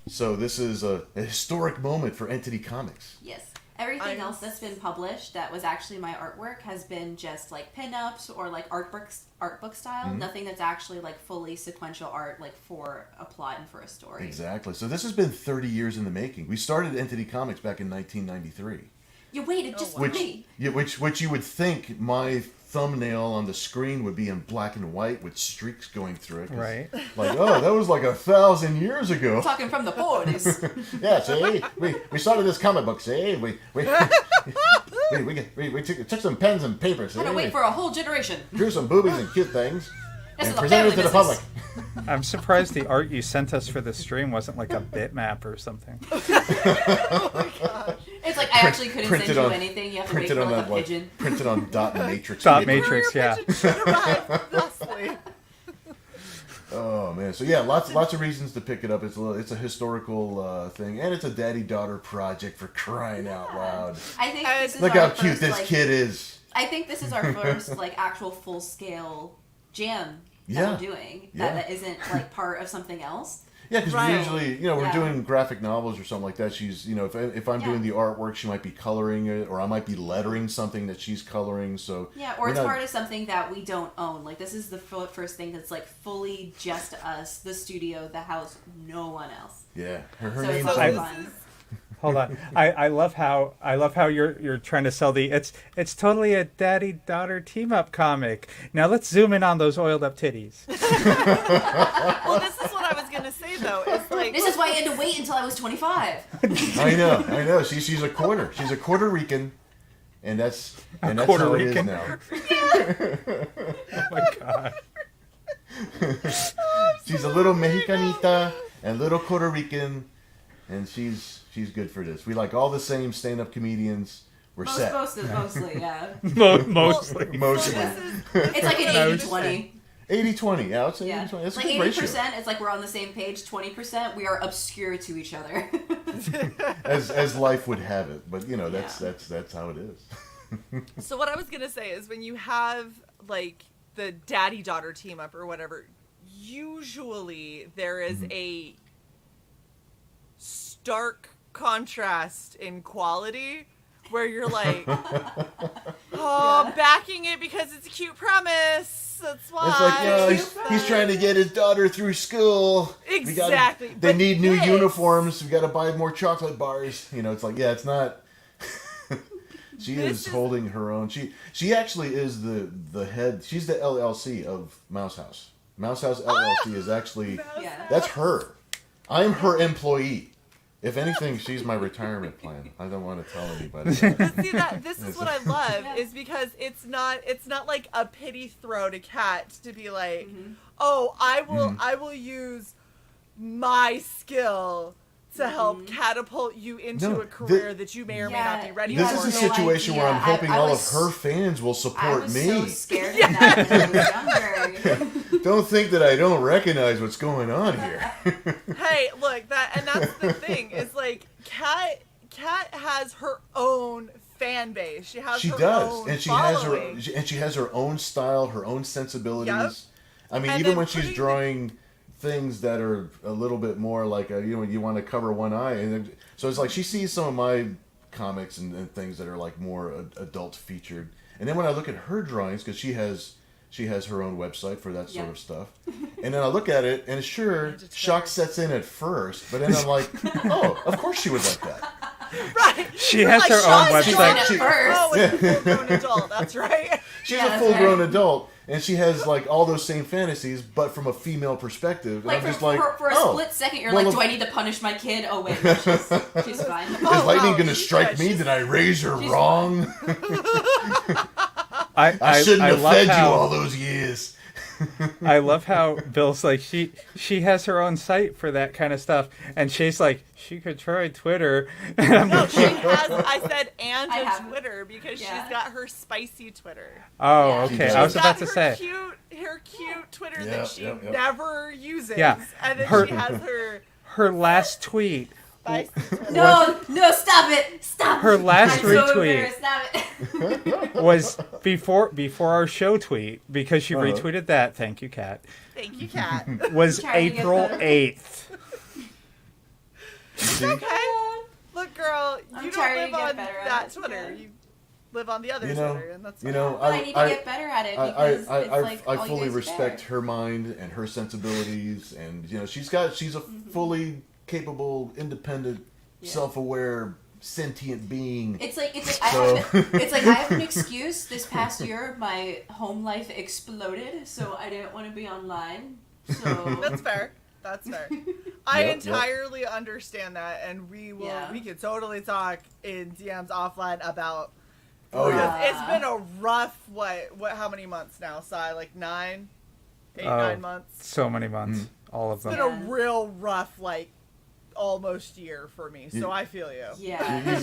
So this is a historic moment for Entity Comics. Yes. Everything else that's been published that was actually my artwork has been just like pinups or like art book style. Mm-hmm. Nothing that's actually like fully sequential art like for a plot and for a story. Exactly. So this has been 30 years in the making. We started Entity Comics back in 1993. You waited just wow. for me. Which you would think my thumbnail on the screen would be in black and white with streaks going through it. 'cause, Right. Like, oh, that was like 1,000 years ago. Talking from the 40s. Yeah, see, we started this comic book. See, we took some pens and paper. See, Had to wait for a whole generation. drew some boobies and cute things, This and is a presented it to the family public. business. I'm surprised the art you sent us for the stream wasn't like a bitmap or something. It's like I actually couldn't send Printed you on- anything. You have to wait Printed for on like that a like pigeon. printed on dot matrix. Dot paper. matrix, yeah. Should arrive thusly. Oh man, so yeah, lots of reasons to pick it up. It's a historical thing, and it's a daddy-daughter project for crying out loud. I think And this is Look our how cute first, this like, kid is. I think this is our first like actual full scale jam that Yeah. we're doing Yeah. that isn't like part of something else. Yeah, because Right. usually, we're Yeah. doing graphic novels or something like that. She's, if I'm Yeah. doing the artwork, she might be coloring it, or I might be lettering something that she's coloring. So Yeah, or we're it's not- part of something that we don't own. Like this is the first thing that's like fully just us, the studio, the house, no one else. Yeah, her So name's it's So all this fun. is Hold on. I love how you're trying to sell it's totally a daddy daughter team up comic. Now let's zoom in on those oiled up titties. well. This is what I was gonna say though. It's like This is why I had to wait until I was 25. I know. She's a quarter. She's a Puerto Rican, and that's Puerto how it is Rican? now. Oh my god. She's a little Mexicanita and little Puerto Rican, and she's good for this. We like all the same stand-up comedians. We're set. Mostly, yeah. Mostly. Mostly. It's like an 80-20. 80-20. Yeah, I'd say Yeah. 80-20. That's Like a good 80%, ratio. it's like we're on the same page. 20%, we are obscure to each other. As life would have it. But that's Yeah. that's how it is. So what I was gonna say is when you have like the daddy daughter team up or whatever, usually there is a stark contrast in quality where you're like, oh, backing it because it's a cute premise. That's why. It's like, he's trying to get his daughter through school. Exactly. They need new uniforms. We got to buy more chocolate bars. It's like, it's not. She is holding her own. She actually is the head. She's the LLC of Mouse House. Mouse House LLC is actually that's her. I'm her employee. If anything, she's my retirement plan. I don't want to tell anybody. But see this is what I love is because it's not like a pity throw to Kat to be like, oh, I will use my skill to help catapult you into a career that you may or may not be ready for. This is a situation where I'm hoping all of her fans will support me. I was so scared of that when I was younger. Don't think that I don't recognize what's going on here. Hey, look, that's the thing. Is like Kat has her own fan base. She has her own following. She has her own style, her own sensibilities. Yep. I mean, even when she's drawing things that are a little bit more like you want to cover one eye, and so it's like she sees some of my comics and things that are like more adult featured, and then when I look at her drawings, because she has her own website for that sort of stuff, and then I look at it, and shock sets in at first, but then I'm like, oh, of course she would like that. Right. She has her own website. Oh, it's a full-grown adult. That's right. She's a full-grown adult, and she has like all those same fantasies, but from a female perspective. Like, and I'm just for a split second, you're like, do I need to punish my kid? Oh wait, no, she's fine. Is lightning going to strike me? Did I raise her wrong? I shouldn't have fed you all those years. I love how Bill's like, she has her own site for that kind of stuff, and Shae's like, she could try Twitter. No, she has. I said a Twitter because she's got her spicy Twitter. Oh, okay. I was about to say her cute Twitter that she never uses. Yeah, and then she has her last tweet. No, stop it! Stop. Her last retweet stop it. was before our show tweet, because she retweeted that. Thank you, Kat. Thank you, Kat. Was April 8th. It's okay. Look, girl, you don't live on that Twitter. You live on the other Twitter, and that's fine. I need to get better at it because I fully respect her mind and her sensibilities, and she's a fully capable, independent, self-aware, sentient being. It's like I have an excuse. This past year, my home life exploded, so I didn't want to be online. So that's fair. I entirely understand that, and we could totally talk in DMs offline about. Oh yeah, it's been a rough how many months now? Si, like 9 months. So many months, all of them. It's been a real rough almost year for me, so I feel you. Yeah,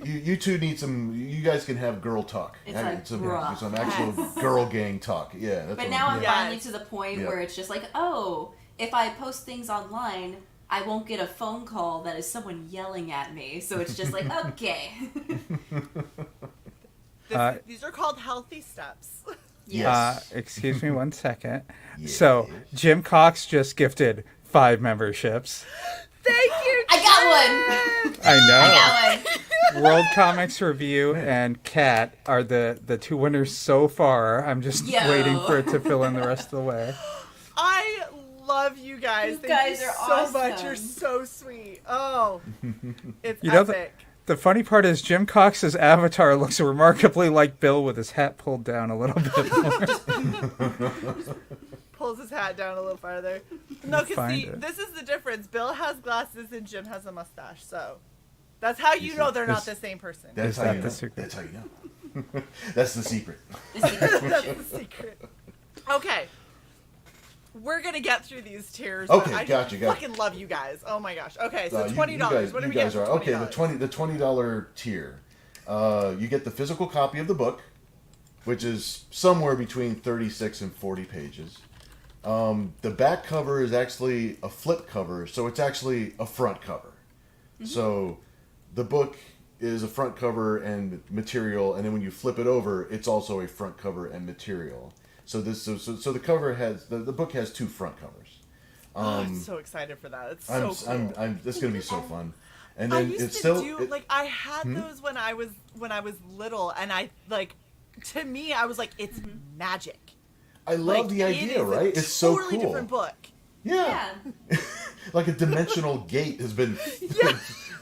you two need some. You guys can have girl talk. It's some actual girl gang talk. Yeah, that's. But now I'm finally to the point where it's just like, oh, if I post things online, I won't get a phone call that is someone yelling at me. So it's just like, okay. These are called healthy steps. Yes. Excuse me 1 second. Yeah. So Jim Cox just gifted 5 memberships. Thank you, Jim! I got one! I know. I got one. World Comics Review and Kat are the 2 winners so far. I'm just waiting for it to fill in the rest of the way. I love you guys. Thank you are so awesome. much. You're so sweet. Oh, it's epic. The funny part is Jim Cox's avatar looks remarkably like Bill with his hat pulled down a little bit more. Pulls his hat down a little farther. No, because see, this is the difference. Bill has glasses and Jim has a mustache. So that's how you know they're not the same person. That's how you know. That's how you know. That's the secret. That's the secret. Okay. We're going to get through these tiers. Okay, I fucking love you guys. Oh my gosh. Okay, so $20. What do we get for $20? Okay, the $20 tier. You get the physical copy of the book, which is somewhere between 36 and 40 pages. The back cover is actually a flip cover, so it's actually a front cover. Mm-hmm. So the book is a front cover and material, and then when you flip it over, it's also a front cover and material. So the cover has the book has 2 front covers. I'm so excited for that. It's so cool. This is gonna be so fun. And I then used it's to still do like I had those when I was little, and I like, to me I was like, it's magic. I love Like, the it idea, is right? a It's so totally cool. different book. Yeah. Like a dimensional gate has been, Yeah.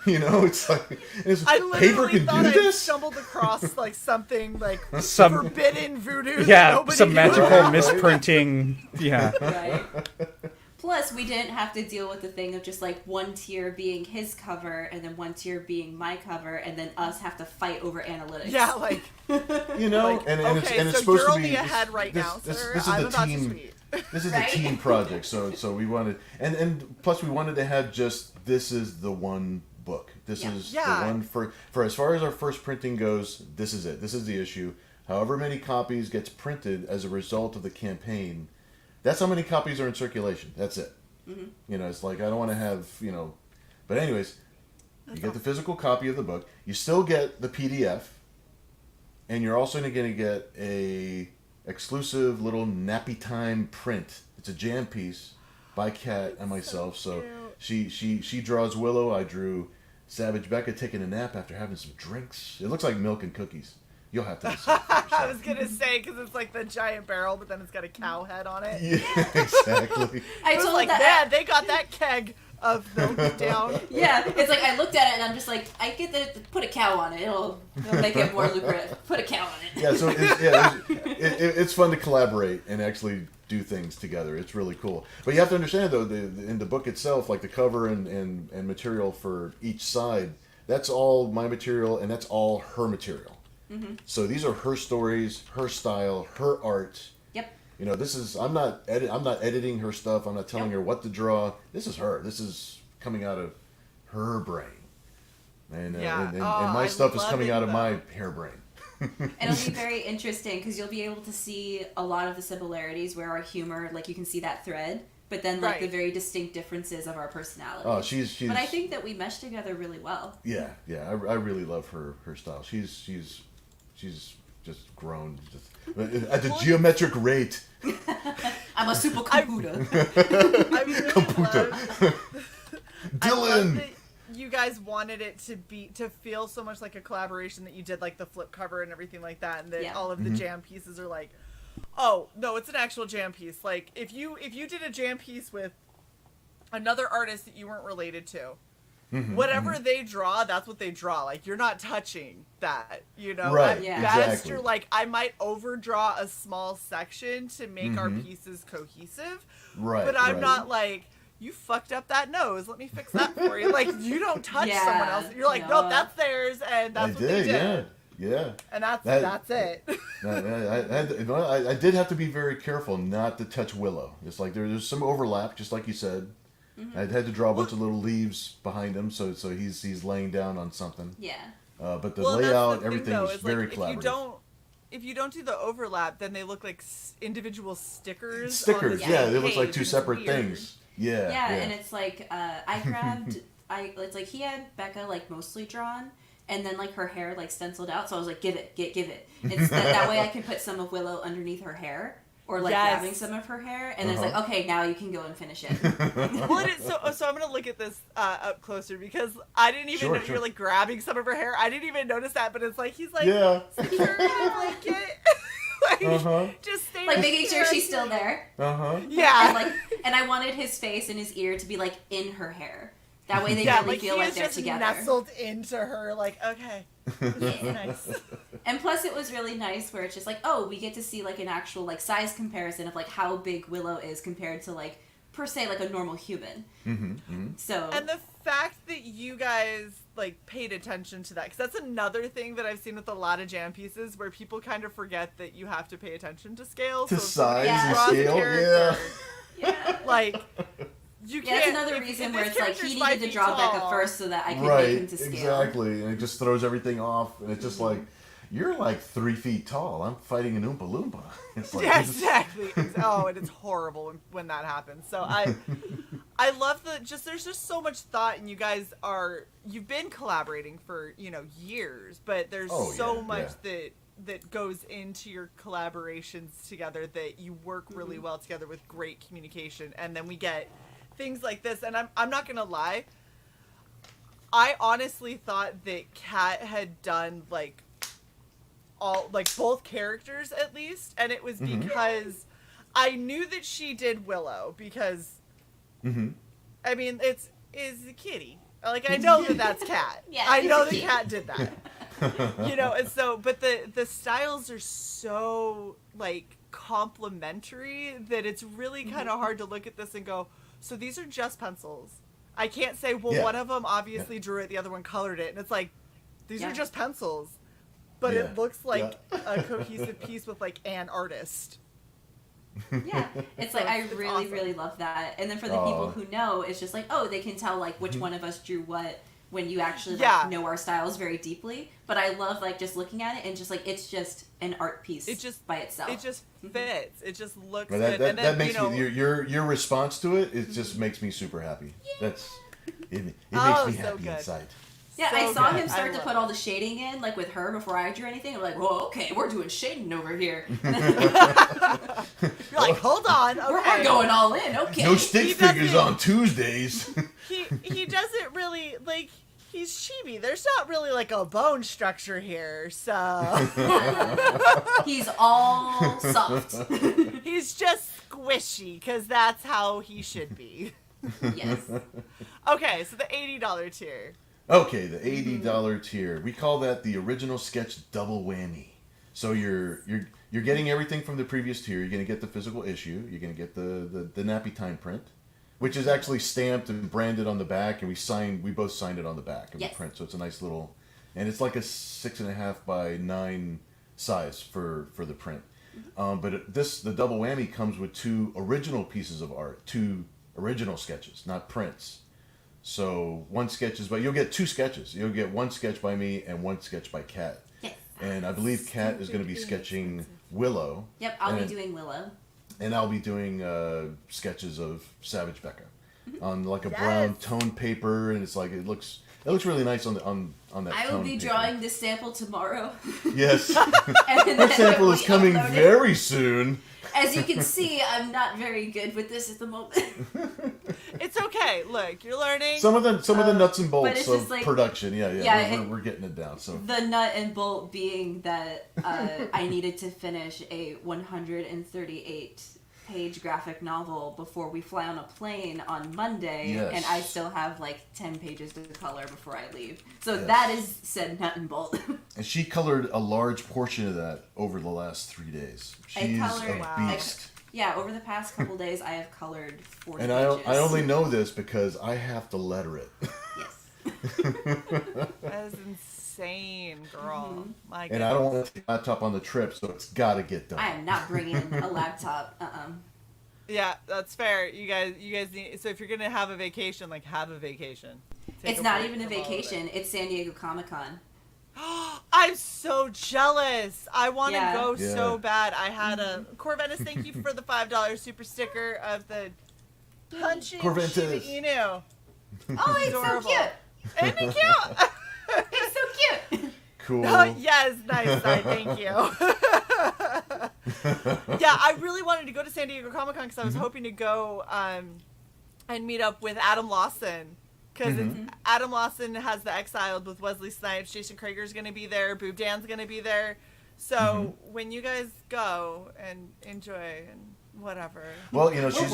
it's like I paper literally can thought do I this. stumbled across like something like Some- forbidden voodoo. that Yeah, nobody some knew magical about. misprinting. Yeah. Right. Plus, we didn't have to deal with the thing of just like one tier being his cover and then one tier being my cover, and then us have to fight over analytics. Yeah, like Like, and okay, it's so supposed you're to be only ahead right now, this sir. is I'm the about team. to tweet. This is Right? a team project, so we wanted, and plus we wanted to have just this is the one book. This is the one for as far as our first printing goes. This is it. This is the issue. However many copies gets printed as a result of the campaign, that's how many copies are in circulation. That's it. Mm-hmm. It's like I don't want to have but anyways, you get the physical copy of the book. You still get the PDF, and you're also going to get a exclusive little nappy time print. It's a jam piece by Kat and myself. So she draws Willow. I drew Savage Becca taking a nap after having some drinks. It looks like milk and cookies. You'll have to decide for yourself. I was gonna say because it's like the giant barrel, but then it's got a cow head on it. Yeah, exactly. I It was told like, that. man, they got that keg of milk down. Yeah, it's like I looked at it and I'm just like, I get that. Put a cow on it. It'll make it more lucrative. Put a cow on it. Yeah, so it's fun to collaborate and actually do things together. It's really cool. But you have to understand though, in the book itself, like the cover and material for each side, that's all my material and that's all her material. Mm-hmm. So these are her stories, her style, her art. Yep. This is I'm not editing her stuff. I'm not telling her what to draw. This is her. This is coming out of her brain. And my stuff is coming out of my hairbrain. And it'll be very interesting because you'll be able to see a lot of the similarities where our humor, like you can see that thread, but then like the very distinct differences of our personalities. Oh, she's. But I think that we mesh together really well. Yeah. I really love her style. She's just grown at a geometric rate. I'm a super computer. I really Dylan. I love that you guys wanted it to feel so much like a collaboration, that you did like the flip cover and everything like that, and that all of the jam pieces are like, oh no, it's an actual jam piece. Like if you did a jam piece with another artist that you weren't related to, whatever they draw, that's what they draw. Like you're not touching that, Right? At best, Exactly. you're like, I might overdraw a small section to make our pieces cohesive, Right. but I'm not like, you fucked up that nose, let me fix that for you. Like you don't touch someone else. You're like, nope, that's theirs, and that's what they did. Yeah. And that's it. I did have to be very careful not to touch Willow. It's like there's some overlap, just like you said. I had to draw a bunch of little leaves behind him, so he's laying down on something. Yeah. But the Well, that's layout, the thing, everything though, was is, very like, collaborative. if you don't do the overlap, then they look like individual stickers. Stickers, on the yeah, same they look like page. two It's separate weird. things. Yeah. Yeah, and it's like I grabbed. It's like he had Becca like mostly drawn, and then like her hair like stenciled out. So I was like, give it. It's that way I can put some of Willow underneath her hair, or like grabbing some of her hair, and then it's like, okay, now you can go and finish it. Well, so I'm gonna look at this up closer because I didn't even know you're like grabbing some of her hair. I didn't even notice that, but it's like he's like secure in a blanket. Just stay like making sure she's still there. Yeah. And I wanted his face and his ear to be like in her hair. That way they yeah, really like feel he like is they're just together. nestled into her. Like, okay, this is nice. And plus it was really nice where it's just like, oh, we get to see like an actual like size comparison of like how big Willow is compared to like per se like a normal human. So and the fact that you guys like paid attention to that, because that's another thing that I've seen with a lot of jam pieces where people kind of forget that you have to pay attention to scale, To so size and scale, like you can't. that's another reason where it's like he needed to draw Becca first so that I could make him to scale. Exactly, and it just throws everything off, and it's just like, you're like 3 feet tall. I'm fighting an Oompa Loompa. It's like, yeah, exactly. Oh, and it's horrible when that happens. So I love there's just so much thought, and you've been collaborating for years, but there's so much that goes into your collaborations together that you work really well together with great communication, and then we get things like this. And I'm not gonna lie, I honestly thought that Kat had done like both characters at least, and it was because I knew that she did Willow because I mean it's a kitty. Like I know that that's Kat. Yeah, I know that it's a Kat did that. You know, and so but the styles are so like complementary that it's really kind of hard to look at this and go, so these are just pencils. I can't say, well, one of them obviously drew it, the other one colored it, and it's like these are just pencils. But it looks like a cohesive piece with like an artist. Yeah, it's like I really, awesome. really love that. And then for the people who know, it's just like, oh, they can tell like which one of us drew what when you actually like, know our styles very deeply. But I love like just looking at it and just like it's just an art piece. It just by itself. It just fits. It just looks But good. that makes me your response to it. It just makes me super happy. That's it makes me happy inside. Yeah, So I saw good. him start to put all the shading in, like with her before I drew anything. I'm like, well, okay, we're doing shading over here. You're like, hold on, okay. We're going all in, okay. No stick figures on Tuesdays. He doesn't really like. He's chibi. There's not really like a bone structure here, so he's all soft. He's just squishy because that's how he should be. Yes. Okay, so the $80 tier. Okay, the $80 tier. We call that the original sketch double whammy. So you're getting everything from the previous tier. You're gonna get the physical issue. You're gonna get the nappy time print, which is actually stamped and branded on the back, and we both signed it on the back of the print. So it's a nice little, and it's like a 6.5 by 9 size for the print. But the double whammy comes with 2 original pieces of art, 2 original sketches, not prints. So one sketch is, but you'll get 2 sketches. You'll get 1 sketch by me and 1 sketch by Kat. Yes. And I believe Kat is going to be sketching Willow. Yep, I'll be doing Willow. And I'll be doing sketches of Savage Becca on like a brown tone paper, and it's like it looks really nice on that. I will be drawing this sample tomorrow. Yes, that sample is coming very soon. As you can see, I'm not very good with this at the moment. It's okay. Look, you're learning. Some of the nuts and bolts of like, production. We're getting it down. So the nut and bolt being that I needed to finish a 138-page graphic novel before we fly on a plane on Monday, and I still have like 10 pages to color before I leave. So that is said nut and bolt. And she colored a large portion of that over the last 3 days. She's a beast. Over the past couple days, I have colored 40 and pages. I only know this because I have to letter it. Yes. That is insane, girl. My goodness. And I don't want to take my laptop on the trip, so it's got to get done. I am not bringing a laptop. Yeah, that's fair. You guys need. So if you're gonna have a vacation, like have a vacation. It's not even a vacation. It's San Diego Comic-Con. I'm so jealous. I want to go so bad. I had a Corventus. Thank you for the $5 super sticker of the punching Shiba Inu. Oh, it's so cute. Isn't it cute? It's so cute. Cool. Yes, nice. Thank you. Yeah, I really wanted to go to San Diego Comic-Con because I was hoping to go and meet up with Adam Lawson. Because Adam Lawson has The Exiled with Wesley Snipes. Jason Krager's going to be there. Boob Dan's going to be there. So when you guys go and enjoy and whatever. Well, she's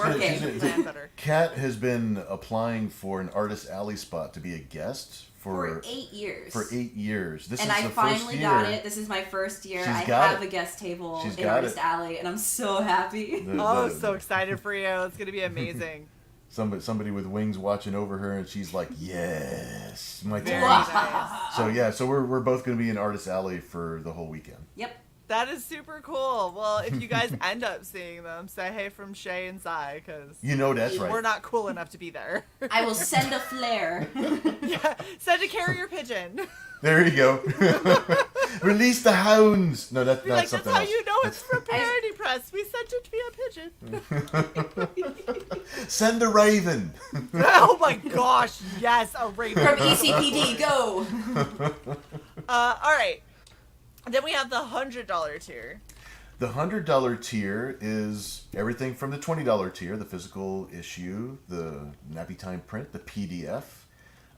Kat has been applying for an Artist Alley spot to be a guest for 8 years. For 8 years. And I finally got it. This is my first year. I have a guest table in Artist Alley, and I'm so happy. So excited for you. It's going to be amazing. Somebody with wings watching over her, and she's like, "Yes, my turn." Nice. So we're both going to be in Artist Alley for the whole weekend. Yep. That is super cool. Well, if you guys end up seeing them, say hey from Shae and Cy, because that's right. We're not cool enough to be there. I will send a flare. Send a carrier pigeon. There you go. Release the hounds. No, that's something else. That's how you know it's from Parody Press. We sent it via pigeon. Send a raven. Oh my gosh, yes, a raven. From ECPD, go. All right. Then we have the $100 tier. The $100 tier is everything from the $20 tier, the physical issue, the nappy time print, the PDF.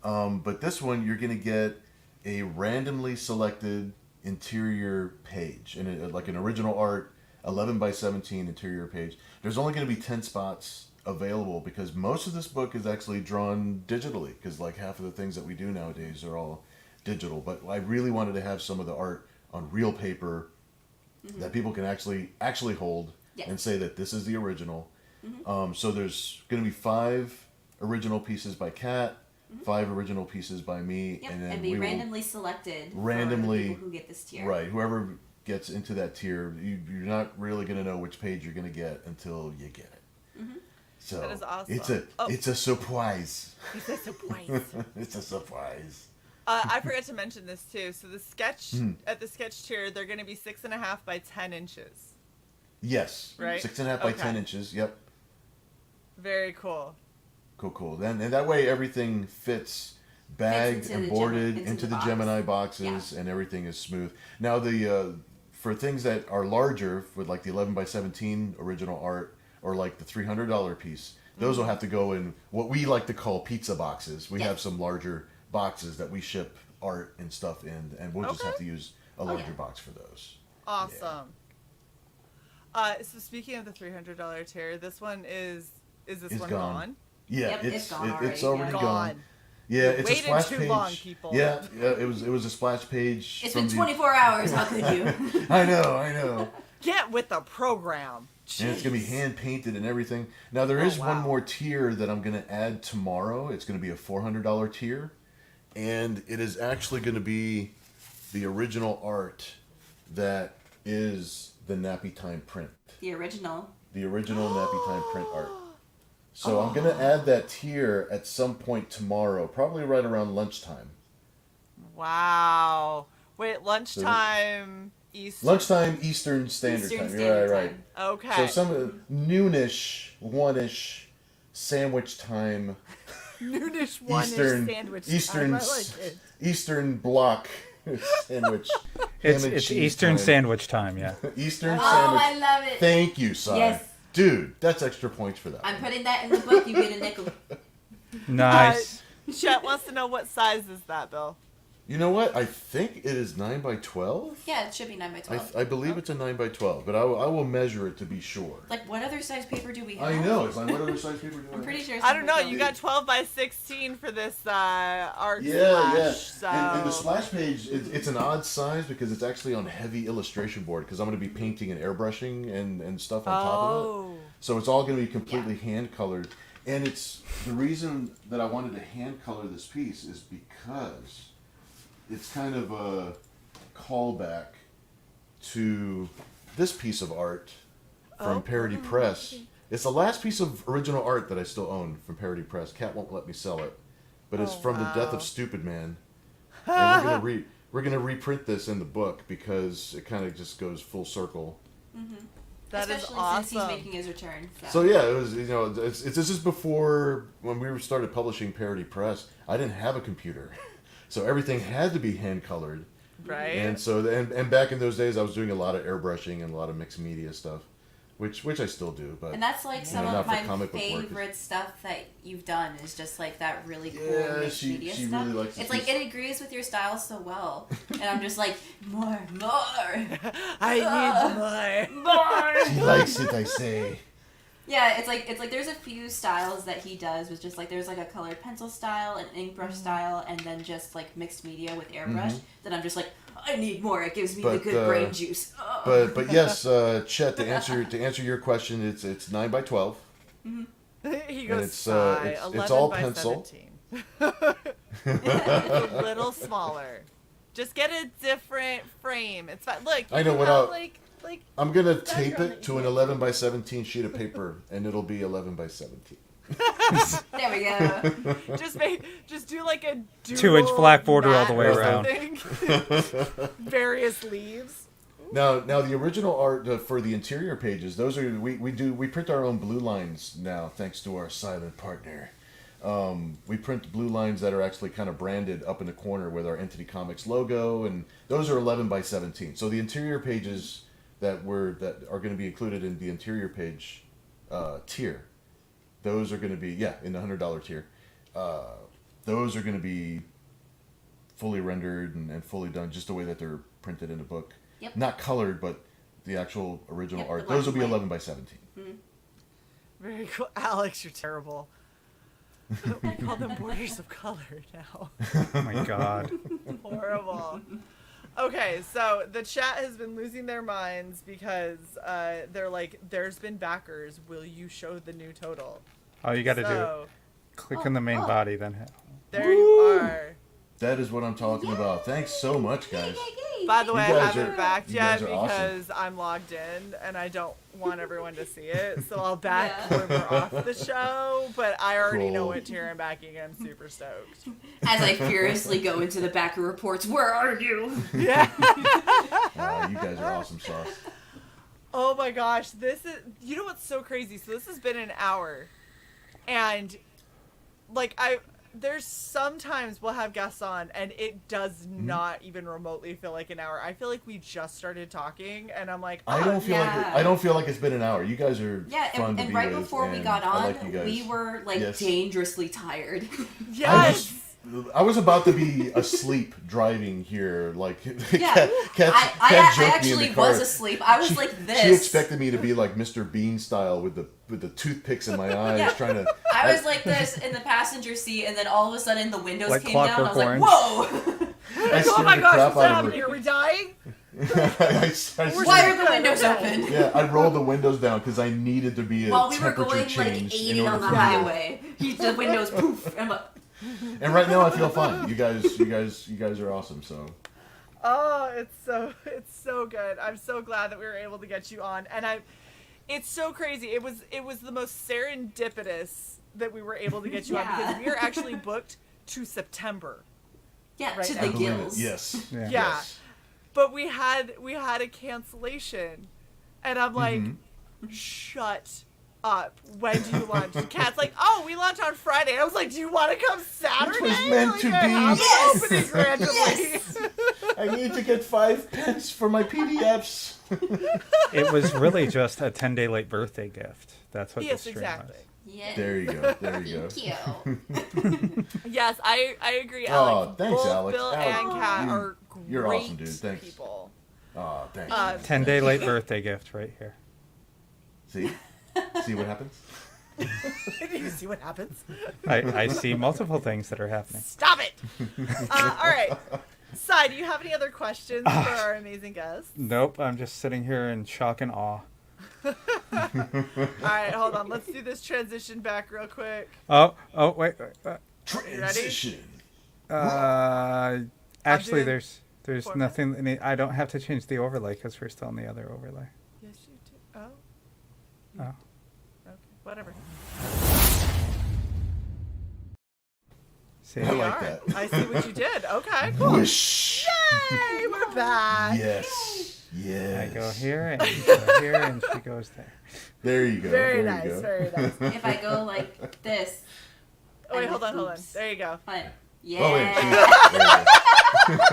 But this one, you're going to get a randomly selected interior page, and like an original art 11 by 17 interior page. There's only going to be 10 spots available because most of this book is actually drawn digitally, because like half of the things that we do nowadays are all digital. But I really wanted to have some of the art on real paper that people can actually hold and say that this is the original. So there's going to be 5 original pieces by Kat, 5 original pieces by me, Yep, and then and be randomly selected for the people who get this tier. Right, whoever gets into that tier, you're not really going to know which page you're going to get until you get it. So That is awesome. It's a surprise. It's a surprise. It's a surprise. I forgot to mention this too. So the sketch at the sketch tier, they're going to be 6.5 by 10 inches. Yes. Right? 6.5 by 10 inches. Yep. Very cool. Cool. Then and that way everything fits bagged and boarded into the box. Gemini boxes, and everything is smooth. Now the for things that are larger, with like the 11 by 17 original art or like the $300 piece, those will have to go in what we like to call pizza boxes. We have some larger boxes that we ship art and stuff in, and we'll just have to use a larger box for those. Awesome. So speaking of the $300 tier, this one is this one gone? Yeah, Yep, it's already already gone. Yeah, it's Waited a splash too page. long, people. Yeah, it was a splash page. It's from been 24 hours. How could you? I know. Get with the program. And it's gonna be hand painted and everything. Now there is one more tier that I'm gonna add tomorrow. It's gonna be a $400 tier, and it is actually gonna be the original art that is the Nappy Time print. The original. The original Nappy Time print art. So I'm gonna add that tier at some point tomorrow, probably right around lunchtime. Wow. Wait, lunchtime Eastern. Lunchtime Eastern Standard Time. You're right. Okay. So some noonish, one-ish sandwich time. Noonish one-ish sandwich Eastern, time. I like it. Eastern block sandwich. It's Eastern time. sandwich time, yeah. Eastern Oh, sandwich. I love it. Thank you, Si. Yes. Dude, that's extra points for that. I'm putting that in the book. You get a nickel. Nice. Chet wants to know what size is that, Bill? You know what? I think it is 9 by 12. Yeah, it should be 9 by 12. I believe it's a 9 by 12, but I will measure it to be sure. Like, what other size paper do we have? I know. It's like, what other size paper do I I'm pretty have? sure it's I don't 9 by know. 12. You got 12 by 16 for this art Yeah. splash. So. And the splash page, it's an odd size because it's actually on heavy illustration board because I'm going to be painting and airbrushing and stuff on top of it. So it's all going to be completely hand colored. And it's the reason that I wanted to hand color this piece is because it's kind of a callback to this piece of art from Parody Press. It's the last piece of original art that I still own from Parody Press. Kat won't let me sell it, but it's from The Death of Stupid Man. And we're gonna reprint this in the book because it kind of just goes full circle. That is Especially awesome. since he's making his return. So yeah, it was this is before when we started publishing Parody Press. I didn't have a computer. So everything had to be hand colored, Right. and so and back in those days, I was doing a lot of airbrushing and a lot of mixed media stuff, which I still do. But And that's like some not of for my comic book work. favorite stuff that you've done is just like that really cool Yeah, mixed she media really stuff. likes It's to like see- it agrees with your style so well, and I'm just like more. I need more. she likes it, I say. Yeah, it's like there's a few styles that he does with just like there's like a colored pencil style, an ink brush style, and then just like mixed media with airbrush. That I'm just like I need more. It gives me the But, good brain juice. But yes, Chet, to answer your question, it's 9 by 12. He goes, it's, sigh, it's 11 all by pencil. 17. A little smaller. Just get a different frame. It's fine. Look, I know you what have, I'll- like I'm gonna tape background it that to you an can- 11 by 17 sheet of paper, and it'll be 11 by 17. There we go. just do like a 2-inch black border all the way mat or around. something. Various leaves. Now the original art for the interior pages, those are we print our own blue lines now, thanks to our silent partner. We print blue lines that are actually kind of branded up in the corner with our Entity Comics logo, and those are 11 by 17. So the interior pages that are going to be included in the interior page tier, those are going to be in the $100 tier. those are going to be fully rendered and fully done just the way that they're printed in a book. Yep. Not colored, but the actual original Yep, art. the black Those will be and white. 11 by 17. Very cool. Alex, you're terrible. We call them borders of color now. Oh my god. Horrible. Okay, so the chat has been losing their minds because they're like, there's been backers. Will you show the new total? All you got to do, So, click on the main body, then hit. there you are. That is what I'm talking about. Thanks so much, guys. By the way, I guys haven't are- backed you yet guys are awesome. because I'm logged in and I don't want everyone to see it. So I'll back Yeah. when we're off the show, but I already know Cool. what tier I'm backing. I'm super stoked. As I furiously go into the backer reports, where are you? Yeah. You guys are awesome sauce. Oh my gosh, this is, you know what's so crazy? So this has been an hour, and like there's sometimes we'll have guests on and it does not even remotely feel like an hour. I feel like we just started talking and I'm like, I don't feel yeah. I don't feel like it's been an hour. You guys are Yeah, fun and, to and be right with, before we and got I on, like you guys. we were like Yes. dangerously tired. yes. I was about to be asleep driving here. Like, Yeah, Kat I joked me in actually the car. was asleep. I was like this. She expected me to be like Mr. Bean style with the toothpicks in my eyes, Yeah. trying to. I was like this in the passenger seat, and then all of a sudden the windows Like came down. I was Clockwork like, Orange. "Whoa! I Oh scared my the gosh, crap what's out of happening? her. Are we dying? Why are the windows Okay. open?" Yeah, I rolled the windows down because I needed to be a While we were temperature going like change in 80 order on the for me to- highway, the windows poof. I'm like, And right now I feel fine. You guys are awesome. So Oh, it's so good. I'm so glad that we were able to get you on, and it's so crazy. It was the most serendipitous that we were able to get you on Yeah. because we are actually booked to September. yeah, Right to now. the I believe it. gills. Yes. Yeah. Yeah. Yes. But we had a cancellation, and I'm like, shut up. When do you launch? The cat's like, oh, we launch on Friday. And I was like, do you want to come Saturday? was meant Like, to I be. have an Yes! opening randomly. Yes! I need to get 5 pence for my PDFs. It was really just a 10-day late birthday gift. That's what Yes, the stream exactly. Yeah. There you go. There you go. Thank you. Yes, I agree, Oh, Alex. thanks, Both Alex. Bill Alex, and Kat you- are you're great awesome, dude. Thanks. people. Oh, thanks. 10-day late birthday gift right here. See what happens? Do you see what happens? I see multiple things that are happening. Stop it! All right. Sai, do you have any other questions for our amazing guests? Nope, I'm just sitting here in shock and awe. All right, hold on. Let's do this transition back real quick. Oh, wait. Transition. Actually, doing there's format? nothing. I don't have to change the overlay because we're still in the other overlay. Yes, you do. Oh. Oh. Okay, whatever. See, I We like are. that. I see what you did. Okay, cool. Whoosh. Yay, we're back. Yes. Yes. I go here and you go here and she goes there. There you go. Very there nice, you go. very nice. If I go like this, Oh, wait, And hold on, hold on. oops. There you go. but Oh, wait. yeah. There you go.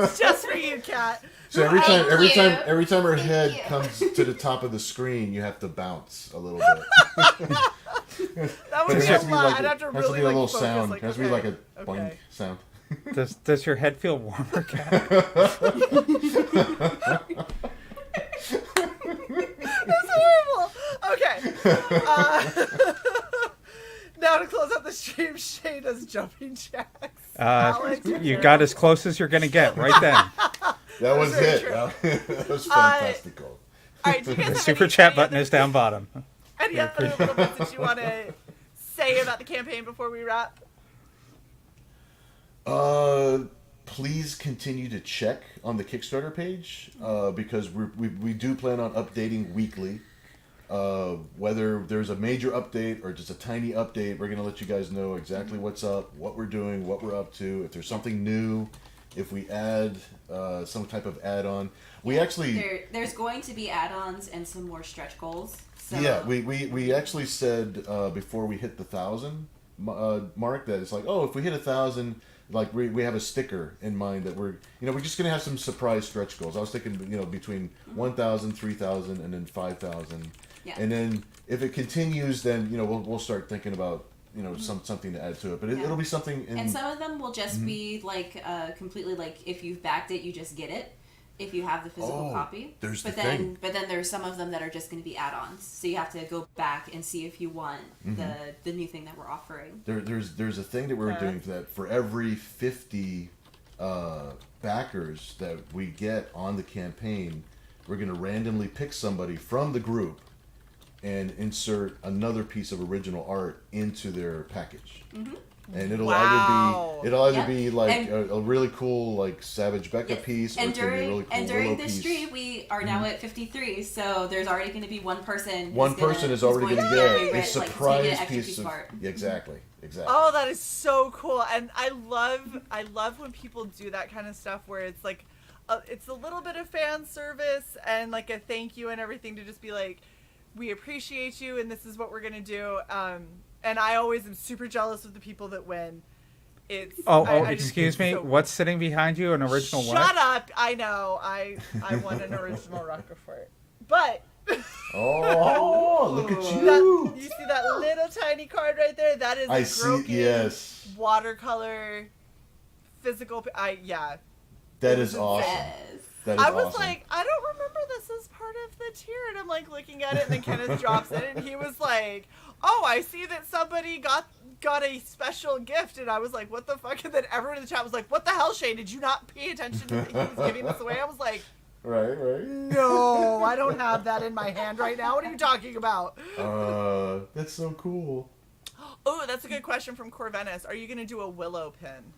It's just for you, Kat. So every time, Thank you. every time her Thank head you. comes to the top of the screen, you have to bounce a little bit. That would But be it a has to be lot. like I'd have to has really to be a little focus, sound. like, It has to be like a okay. boing sound. Does your head feel warmer, Kat? That's horrible. Okay. Now to close out the stream, Shae does jumping jacks. Alex, You got as close as you're gonna get right then. That was very it. true. That was fantastical. All right, do you guys The have super any chat button other- is down bottom. Any other little bits that you want to say about the campaign before we wrap? Please continue to check on the Kickstarter page because we do plan on updating weekly. Whether there's a major update or just a tiny update, we're going to let you guys know exactly what's up, what we're doing, what we're up to. If there's something new, if we add some type of add-on. We actually... There's going to be add-ons and some more stretch goals. So Yeah, we actually said before we hit the 1,000 mark that it's like, oh, if we hit 1,000, like we have a sticker in mind that we're just gonna have some surprise stretch goals. I was thinking between 1,000, 3,000, and then 5,000. Yeah. And then if it continues, then we'll start thinking about something to add to it. But it'll be something. And some of them will just be like completely like if you've backed it, you just get it. If you have the physical copy. There's but the then thing. but then there's some of them that are just going to be add-ons. So you have to go back and see if you want the new thing that we're offering. There's a thing that we're doing that for every 50 backers that we get on the campaign, we're going to randomly pick somebody from the group and insert another piece of original art into their package. And it'll either be like a really cool like Savage Becca piece, or it can be a really cool and during Willow this piece. stream, we are now at 53, so there's already going to be one person. One person is already going to get a surprise extra piece of art. exactly. Oh, that is so cool, and I love when people do that kind of stuff where it's like, it's a little bit of fan service and like a thank you and everything to just be like, we appreciate you and this is what we're gonna do. And I always am super jealous of the people that win. It's Excuse me. What's sitting behind you? An original what? Shut up! I know. I won an original Rockefort, but. Oh, look at you! You see that little tiny card right there? That is a broken watercolor physical. That is awesome. That is I was awesome. like, I don't remember this as part of the tier, and I'm like looking at it, and then Kenneth drops it, and he was like, "Oh, I see that somebody got a special gift," and I was like, "What the fuck?" And then everyone in the chat was like, "What the hell, Shae? Did you not pay attention to that he was giving this away?" I was like. Right. No, I don't have that in my hand right now. What are you talking about? That's so cool. Oh, that's a good question from Corvenus. Are you going to do a willow pin?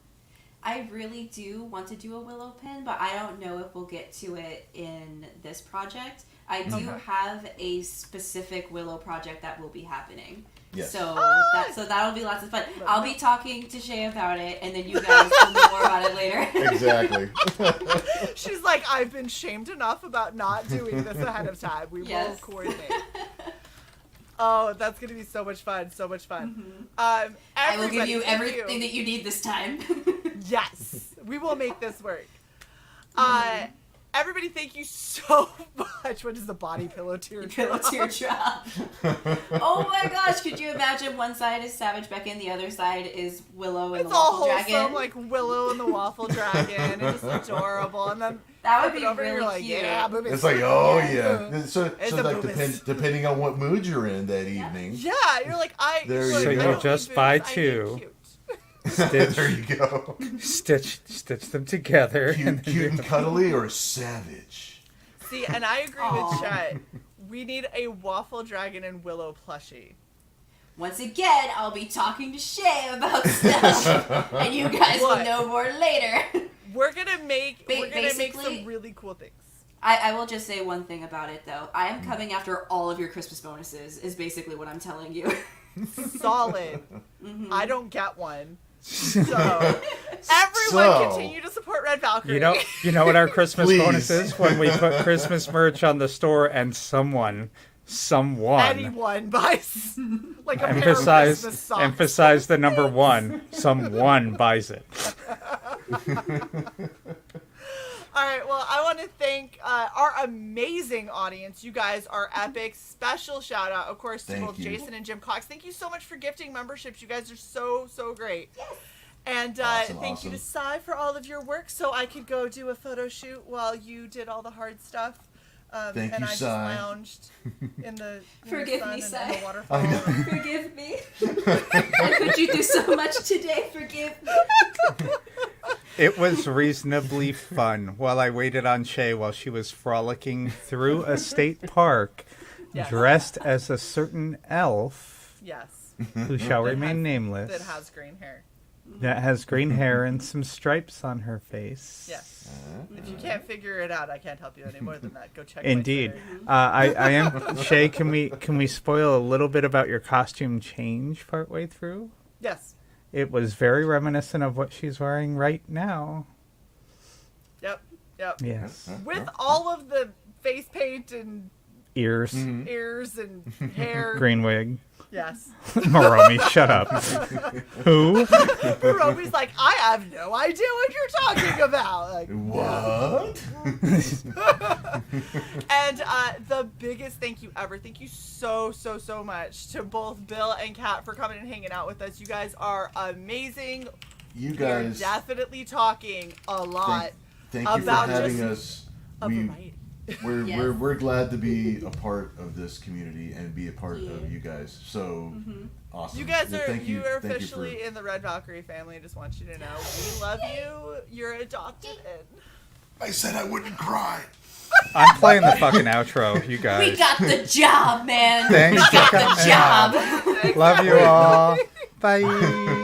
I really do want to do a willow pin, but I don't know if we'll get to it in this project. I do have a specific willow project that will be happening. Yes. So that'll be lots of fun. I'll be talking to Shae about it, and then you guys will know more about it later. Exactly. She's like, I've been shamed enough about not doing this ahead of time. We will coordinate. Oh, that's going to be so much fun. So much fun. I will give you everything that you need this time. Yes. We will make this work. Everybody, thank you so much. What is the body pillow teardrop? Pillow teardrop. Oh my gosh, could you imagine one side is Savage Becca and the other side is Willow and the Waffle Dragon? It's all wholesome, like Willow and the Waffle Dragon. It's just adorable. And then that would be over really like, cute. Yeah, it's like, oh yeah. So like boobies. depending on what mood you're in that evening. Yeah, you're like, So you just buy two. There you go. Stitch them together. Cute and cuddly or savage. See, and I agree with Chet. We need a Waffle Dragon and Willow plushie. Once again, I'll be talking to Shae about stuff, and you guys will know more later. We're gonna make Basically, some really cool things. I will just say one thing about it though. I am coming after all of your Christmas bonuses. Is basically what I'm telling you. Solid. I don't get one. So everyone continue to support Red Valkyrie. You know what our Christmas bonus is? When we put Christmas merch on the store and someone anyone buys like a pair of Christmas socks. Emphasize the number one. Someone buys it. All right, well, I want to thank our amazing audience. You guys are epic. Special shout out, of course, to both Jason and Jim Cox. Thank you so much for gifting memberships. You guys are so, so great. Yes. And thank you to Cy for all of your work so I could go do a photo shoot while you did all the hard stuff. Thank and you, I just lounged in the Forgive sun me, and Cy. the waterfall. Forgive me. I put you through so much today. Forgive me. It was reasonably fun while I waited on Shae while she was frolicking through a state park dressed as a certain elf. Yes. Who shall remain nameless. That has green hair. That has green hair and some stripes on her face. Yes. If you can't figure it out, I can't help you any more than that. Go check. Indeed. I am Shae. Can we spoil a little bit about your costume change partway through? Yes. It was very reminiscent of what she's wearing right now. Yep. Yes. With all of the face paint and ears and hair. green wig. Yes. Moromi, shut up. Who? Roby's like, I have no idea what you're talking about. Like, What? and the biggest thank you ever. Thank you so much to both Bill and Kat for coming and hanging out with us. You guys are amazing. You We're guys, definitely talking a lot thank you for about having just us. a We, variety. we're glad to be a part of this community and be a part of you guys. So awesome. You guys Yeah, are thank you. are Thank you officially in the Red Valkyrie family. I just want you to know we love you. You're adopted in. I said I wouldn't cry. I'm playing the fucking outro, you guys. We got the job, man. Thanks We got for the coming job. out. Love you all. Bye.